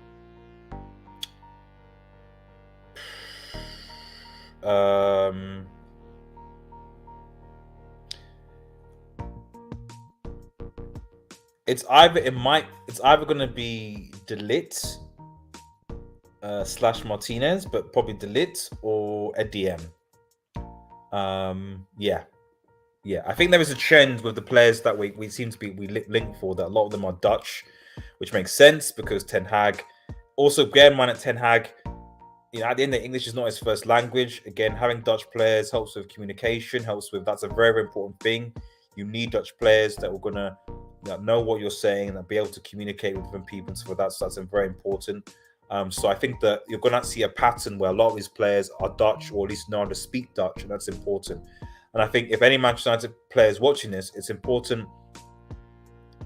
It's either going to be De Ligt / Martinez, but probably De Ligt or a DM. Yeah. I think there is a trend with the players that we seem to be linked for, that a lot of them are Dutch, which makes sense because Ten Hag. Also, bear in mind that Ten Hag, at the end of the English is not his first language. Again, having Dutch players helps with communication, that's a very, very important thing. You need Dutch players that are gonna know what you're saying and be able to communicate with different people. So that's very important. So I think that you're gonna see a pattern where a lot of these players are Dutch, or at least know how to speak Dutch, and that's important. And I think if any Manchester United players watching this, it's important.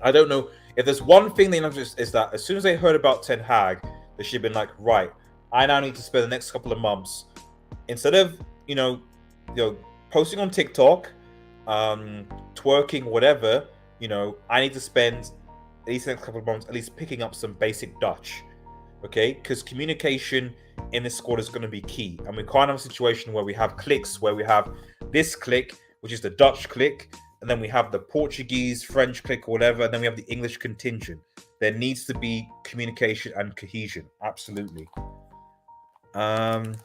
I don't know if there's one thing they noticed, is that as soon as they heard about Ten Hag, they should have been like, right, I now need to spend the next couple of months, instead of posting on TikTok, twerking, whatever. I need to spend at least the next couple of months at least picking up some basic Dutch, okay? Because communication in this squad is going to be key, and we can't have a situation where we have cliques, where we have this clique, which is the Dutch clique, and then we have the Portuguese, French clique, or whatever, and then we have the English contingent. There needs to be communication and cohesion, absolutely. But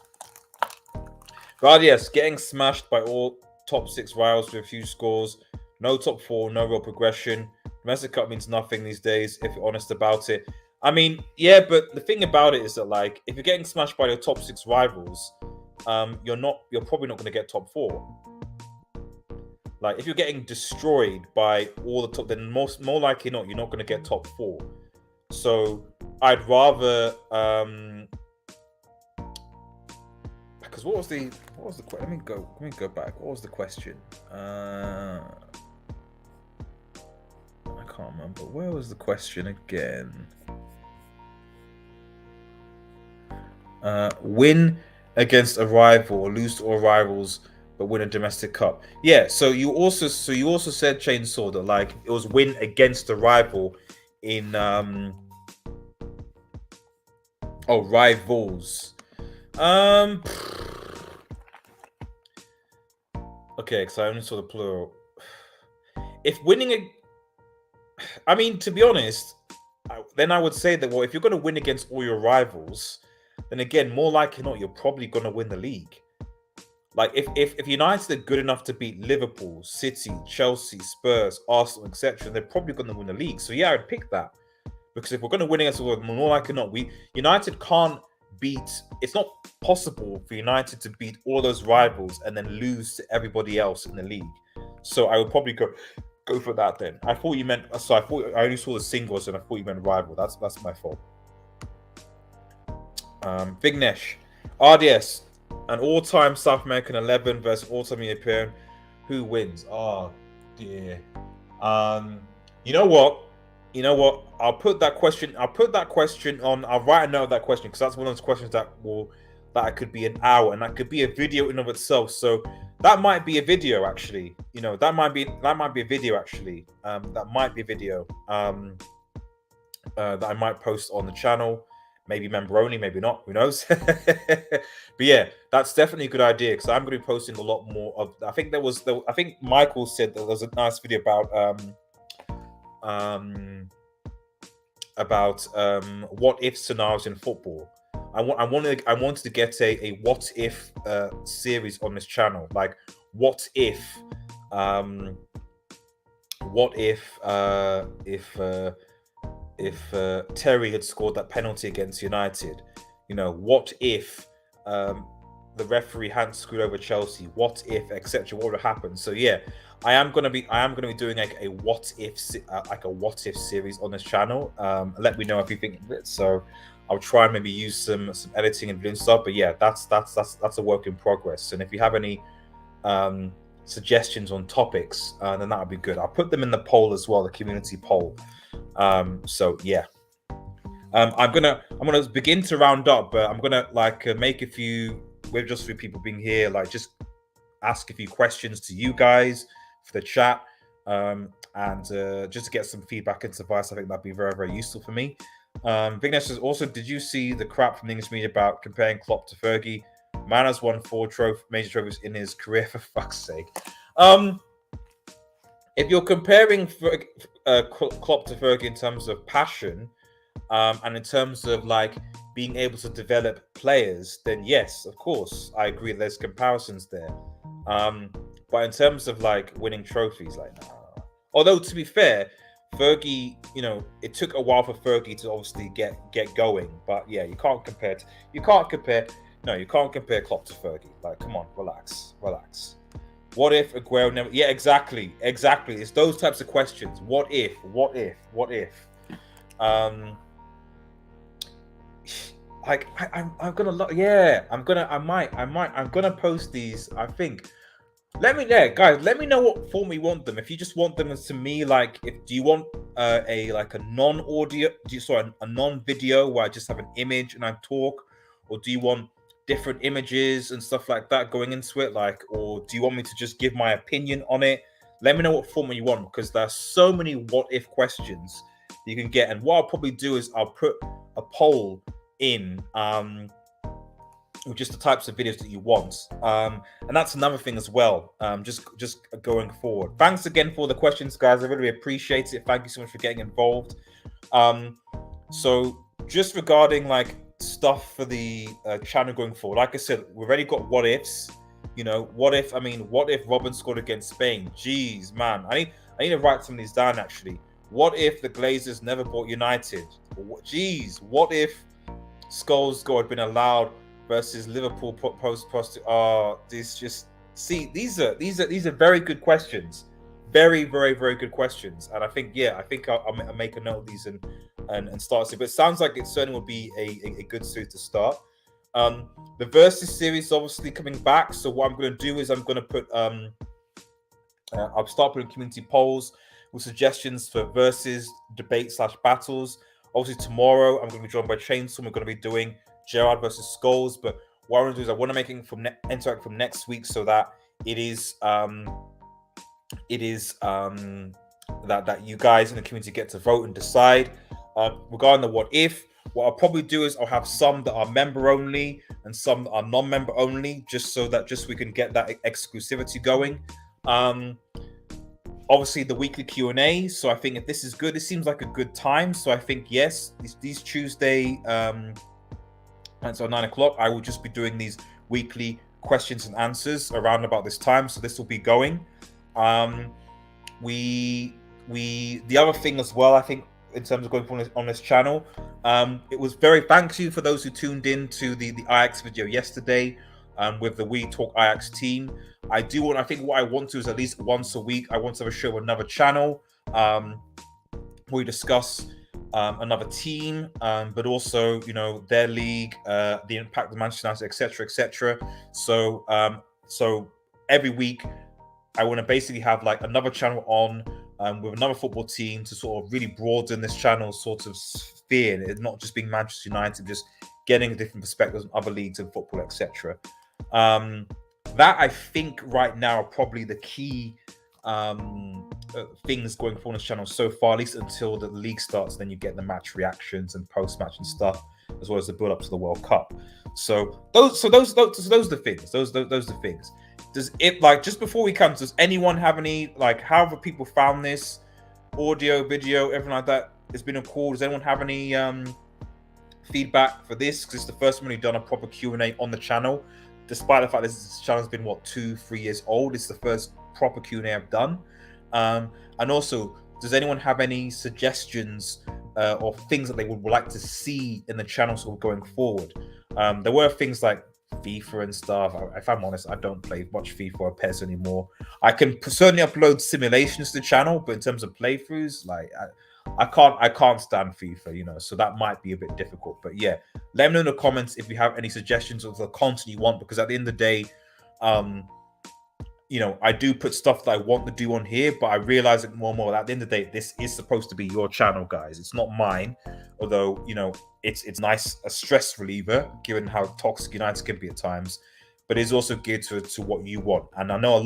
yes, getting smashed by all top 6 rivals with a few scores. No top 4, no real progression. Domestic Cup means nothing these days, if you're honest about it. I mean, yeah, but the thing about it is that, like, if you're getting smashed by your top 6 rivals, you're probably not going to get top 4. Like, if you're getting destroyed by all the top, then more likely not, you're not going to get top 4. So I'd rather because what was the let me go back. What was the question? I can't remember. Where was the question again? Win against a rival or lose to all rivals, but win a domestic cup. Yeah. So you also said, Chainsaw, that like it was win against a rival in rivals. Okay, because I only saw the plural. If winning I mean, to be honest, then I would say that, well, if you're going to win against all your rivals, then again, more likely not, you're probably going to win the league. Like, if United are good enough to beat Liverpool, City, Chelsea, Spurs, Arsenal, etc., they're probably going to win the league. So yeah, I'd pick that. Because if we're going to win against all, more likely not, United can't beat. It's not possible for United to beat all those rivals and then lose to everybody else in the league. So I would probably go for that then. I thought you meant. So I only saw the singles and I thought you meant rival. That's my fault. Vignesh, RDS, an all-time South American 11 versus all-time European. Who wins? Oh dear. You know what? I'll put that question on. I'll write a note of that question, because that's one of those questions that could be an hour, and that could be a video in of itself. So that might be a video actually. That might be a video actually. That might be a video that I might post on the channel. maybe member only, maybe not, who knows. But yeah, that's definitely a good idea, because I'm going to be posting a lot more of, I think I think Michael said that there was a nice video about what if scenarios in football. I wanted to get a what if series on this channel. Like, what if Terry had scored that penalty against United? You know, what if the referee hadn't screwed over Chelsea? What if, etc.? What would have happened? So yeah, I am gonna be doing like a what if series on this channel. Let me know if you think of it. So I'll try and maybe use some editing and doing stuff. But yeah, that's a work in progress. And if you have any suggestions on topics, then that would be good. I'll put them in the poll as well, the community poll. So yeah. I'm gonna begin to round up, but I'm gonna make a few, with just 3 people being here, like just ask a few questions to you guys for the chat, and just to get some feedback and advice. I think that'd be very, very useful for me. Vignesh says, also, did you see the crap from the English media about comparing Klopp to Fergie? Man has won 4 major trophies in his career, for fuck's sake. If you're comparing Klopp to Fergie in terms of passion, and in terms of like being able to develop players, then yes, of course, I agree. There's comparisons there. But in terms of like winning trophies, like, nah. Although to be fair, Fergie, you know, it took a while for Fergie to obviously get going. But yeah, you can't compare Klopp to Fergie. Like, come on, relax. What if Aguero never? Yeah, exactly. It's those types of questions. What if? Like, I'm gonna post these. I think. Guys, let me know what form you want them. If you just want them to me, like, do you want a non-audio, a non-video where I just have an image and I talk, or do you want different images and stuff like that going into it, like, or do you want me to just give my opinion on it? Let me know what format you want, because there's so many what if questions you can get. And what I'll probably do is I'll put a poll in with just the types of videos that you want, and that's another thing as well. Just going forward. Thanks again for the questions, guys. I really appreciate it. Thank you so much for getting involved. So just regarding like stuff for the channel going forward, like I said, we've already got what ifs. You know, what if Robin scored against Spain? Jeez, man, I need to write some of these down actually. What if the Glazers never bought United? Jeez, what if Scholes goal had been allowed versus Liverpool post? These are very good questions, very, very, very good questions. And I think I'll make a note of these and start it. But it sounds like it certainly will be a good series to start. The Versus series obviously coming back. So what I'm going to do is I'm going to put I'll start putting community polls with suggestions for versus debate / battles. Obviously tomorrow I'm going to be joined by Chainsaw. We're going to be doing Gerrard versus Scholes. But what I want to do is I want to make it interact from next week, so that it is that you guys in the community get to vote and decide. Regarding the what if, what I'll probably do is I'll have some that are member only and some that are non-member only, just we can get that exclusivity going. Obviously the weekly Q&A. So I think if this is good, it seems like a good time. So I think yes, these Tuesday until 9 o'clock, I will just be doing these weekly questions and answers around about this time. So this will be going. The other thing as well, I think, in terms of going on this channel, it was very thank you for those who tuned in to the Ajax video yesterday with the We Talk Ajax team. I think what I want to is at least once a week, I want to have a show on another channel where we discuss another team, but also, you know, their league, the impact of Manchester United, etc. So every week I want to basically have like another channel on with another football team to sort of really broaden this channel's sort of sphere. It's not just being Manchester United, just getting different perspectives on other leagues in football, etc. That I think right now are probably the key things going forward on this channel so far, at least until the league starts. Then you get the match reactions and post-match and stuff. as well as the build up to the World Cup. So those are the things. Those are the things. Does it, like, just before we come, does anyone have any, like, how have people found this audio, video, everything like that? It's been a call. Does anyone have any feedback for this? Because it's the first time we've done a proper Q&A on the channel, despite the fact this channel's been, what, 2-3 years old. It's the first proper Q&A I've done. And also, does anyone have any suggestions or things that they would like to see in the channel sort of going forward? There were things like FIFA and stuff. If I'm honest, I don't play much FIFA or PES anymore. I can certainly upload simulations to the channel, but in terms of playthroughs, like I can't stand FIFA, you know, so that might be a bit difficult. But yeah, let me know in the comments if you have any suggestions of the content you want, because at the end of the day, you know, I do put stuff that I want to do on here, but I realize it more and more. At the end of the day, this is supposed to be your channel, guys. It's not mine. Although, you know, it's nice, a stress reliever, given how toxic United can be at times. But it's also geared to what you want. And I know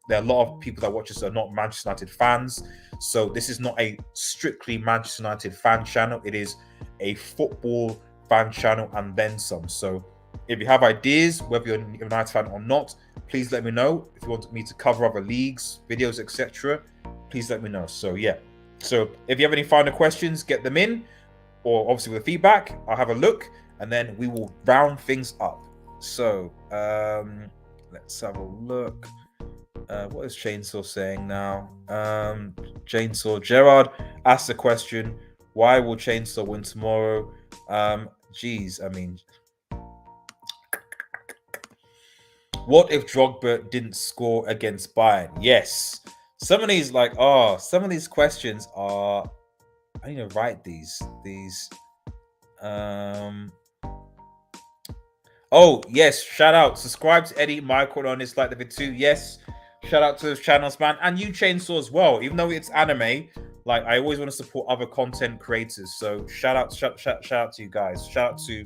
there are a lot of people that watch this are not Manchester United fans. So this is not a strictly Manchester United fan channel. It is a football fan channel and then some. So if you have ideas, whether you're a United fan or not, please let me know. If you want me to cover other leagues, videos, etc., please let me know. So yeah. So if you have any final questions, get them in. Or obviously with the feedback, I'll have a look and then we will round things up. So let's have a look. What is Chainsaw saying now? Chainsaw Gerard asked the question, why will Chainsaw win tomorrow? Geez, I mean, what if Drogba didn't score against Bayern? Yes. Some of these, like, some of these questions are, I need to write these. Oh, yes. Shout out. Subscribe to Eddie, Michael on this, like the video too. Yes. Shout out to those channels, man. And you, Chainsaw, as well. Even though it's anime, like, I always want to support other content creators. So shout out to you guys. Shout out to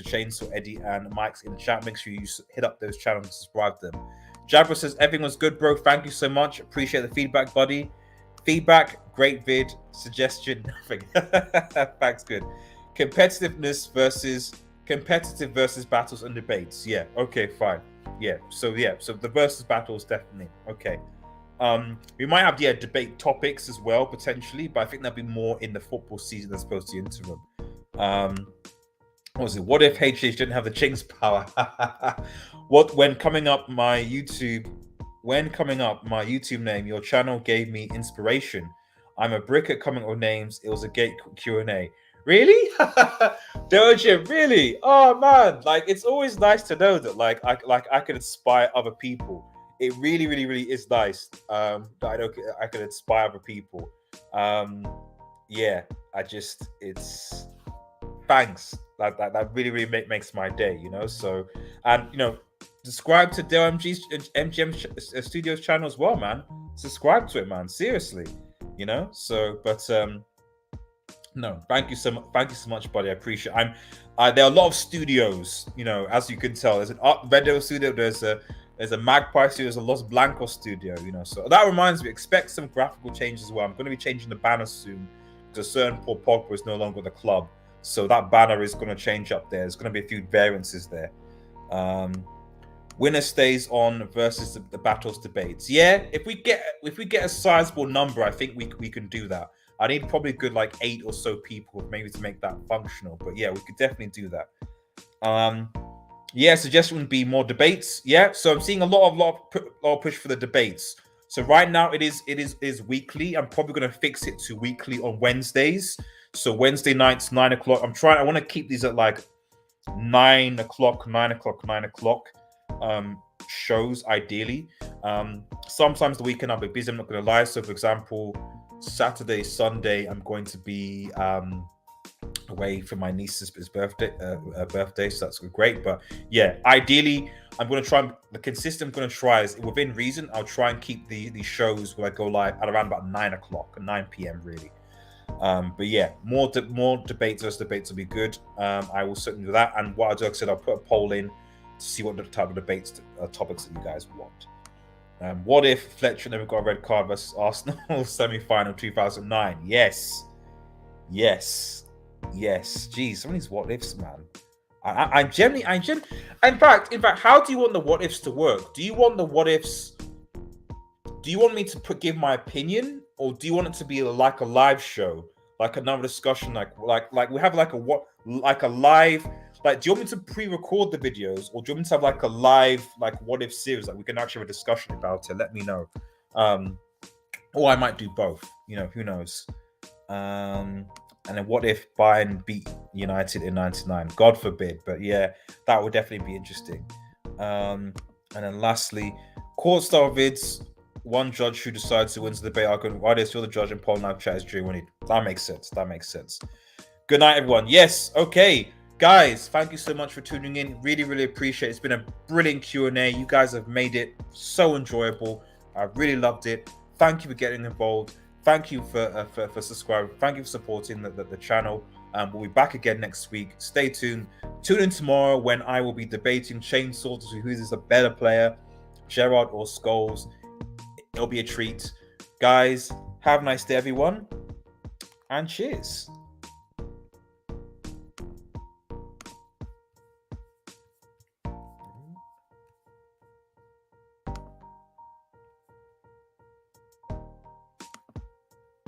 Chainsaw, Eddie, and Mike's in the chat. Make sure you hit up those channels and subscribe to them. Jabra says, everything was good, bro. Thank you so much. Appreciate the feedback, buddy. Feedback, great vid. Suggestion, nothing. Thanks, good. Competitive versus battles and debates. Yeah, okay, fine. Yeah, so the versus battles, definitely. Okay. We might have debate topics as well, potentially, but I think that'll be more in the football season as opposed to interim. What was it? What if HH didn't have the Ching's power? When coming up my YouTube name, your channel gave me inspiration. I'm a brick at coming up with names. It was a gate Q&A. Really? Doja, really? Oh man, like, it's always nice to know that I can inspire other people. It really, really, really is nice that I can inspire other people. Yeah, it's thanks. That really, really makes my day, you know. So, and you know, subscribe to Del MGM Studios channel as well, man. Subscribe to it, man. Seriously, you know. So, but no, thank you so much, buddy. I appreciate it. There are a lot of studios, you know, as you can tell. There's an Red Devil studio, there's a Magpie studio, there's a Los Blancos studio, you know. So that reminds me, expect some graphical changes as well. I'm going to be changing the banner soon because a certain Paul Pogba is no longer at the club. So that banner is going to change up there. There's going to be a few variances there. Winner stays on versus the battles debates. Yeah, if we get a sizable number, I think we can do that. I need probably a good 8 or so people maybe to make that functional. But yeah, we could definitely do that. Yeah, suggestion would be more debates. Yeah, so I'm seeing a lot of push for the debates. So right now it is weekly. I'm probably going to fix it to weekly on Wednesdays. So Wednesday nights, 9 o'clock. I want to keep these at 9 o'clock shows ideally. Sometimes the weekend I'll be busy, I'm not going to lie. So for example, Saturday, Sunday, I'm going to be away for my niece's birthday, so that's great. But yeah, ideally, I'm going to try the consistent. I'm going to try is within reason. I'll try and keep the shows where I go live at around about 9 o'clock, 9 p.m. really. But yeah, more debates versus debates will be good. I will certainly do that. And what I do, like I said, I'll put a poll in to see what the type of debates topics that you guys want. What if Fletcher never got a red card versus Arsenal semi-final 2009? Yes. Yes, geez, some of these what ifs, man. I generally, in fact, how do you want the what ifs to work? Do you want the what ifs? Do you want me to give my opinion, or do you want it to be like a live show, like another discussion, like we have like a live, like, do you want me to pre-record the videos, or do you want me to have like a live, like, what if series, like we can actually have a discussion about it? Let me know. Or I might do both. You know, who knows? And then what if Bayern beat United in '99? God forbid, but yeah, that would definitely be interesting. And then lastly, court style vids. One judge who decides who wins the debate argument. Why do you're the judge and Paul live chat is during winning? That makes sense. That makes sense. Good night, everyone. Yes, okay, guys. Thank you so much for tuning in. Really, really appreciate it. It's been a brilliant Q&A. You guys have made it so enjoyable. I really loved it. Thank you for getting involved. Thank you for subscribing. Thank you for supporting the channel. We'll be back again next week. Stay tuned. Tune in tomorrow when I will be debating Chainsaw to see who is a better player, Gerrard or Scholes. It'll be a treat. Guys, have a nice day, everyone. And cheers.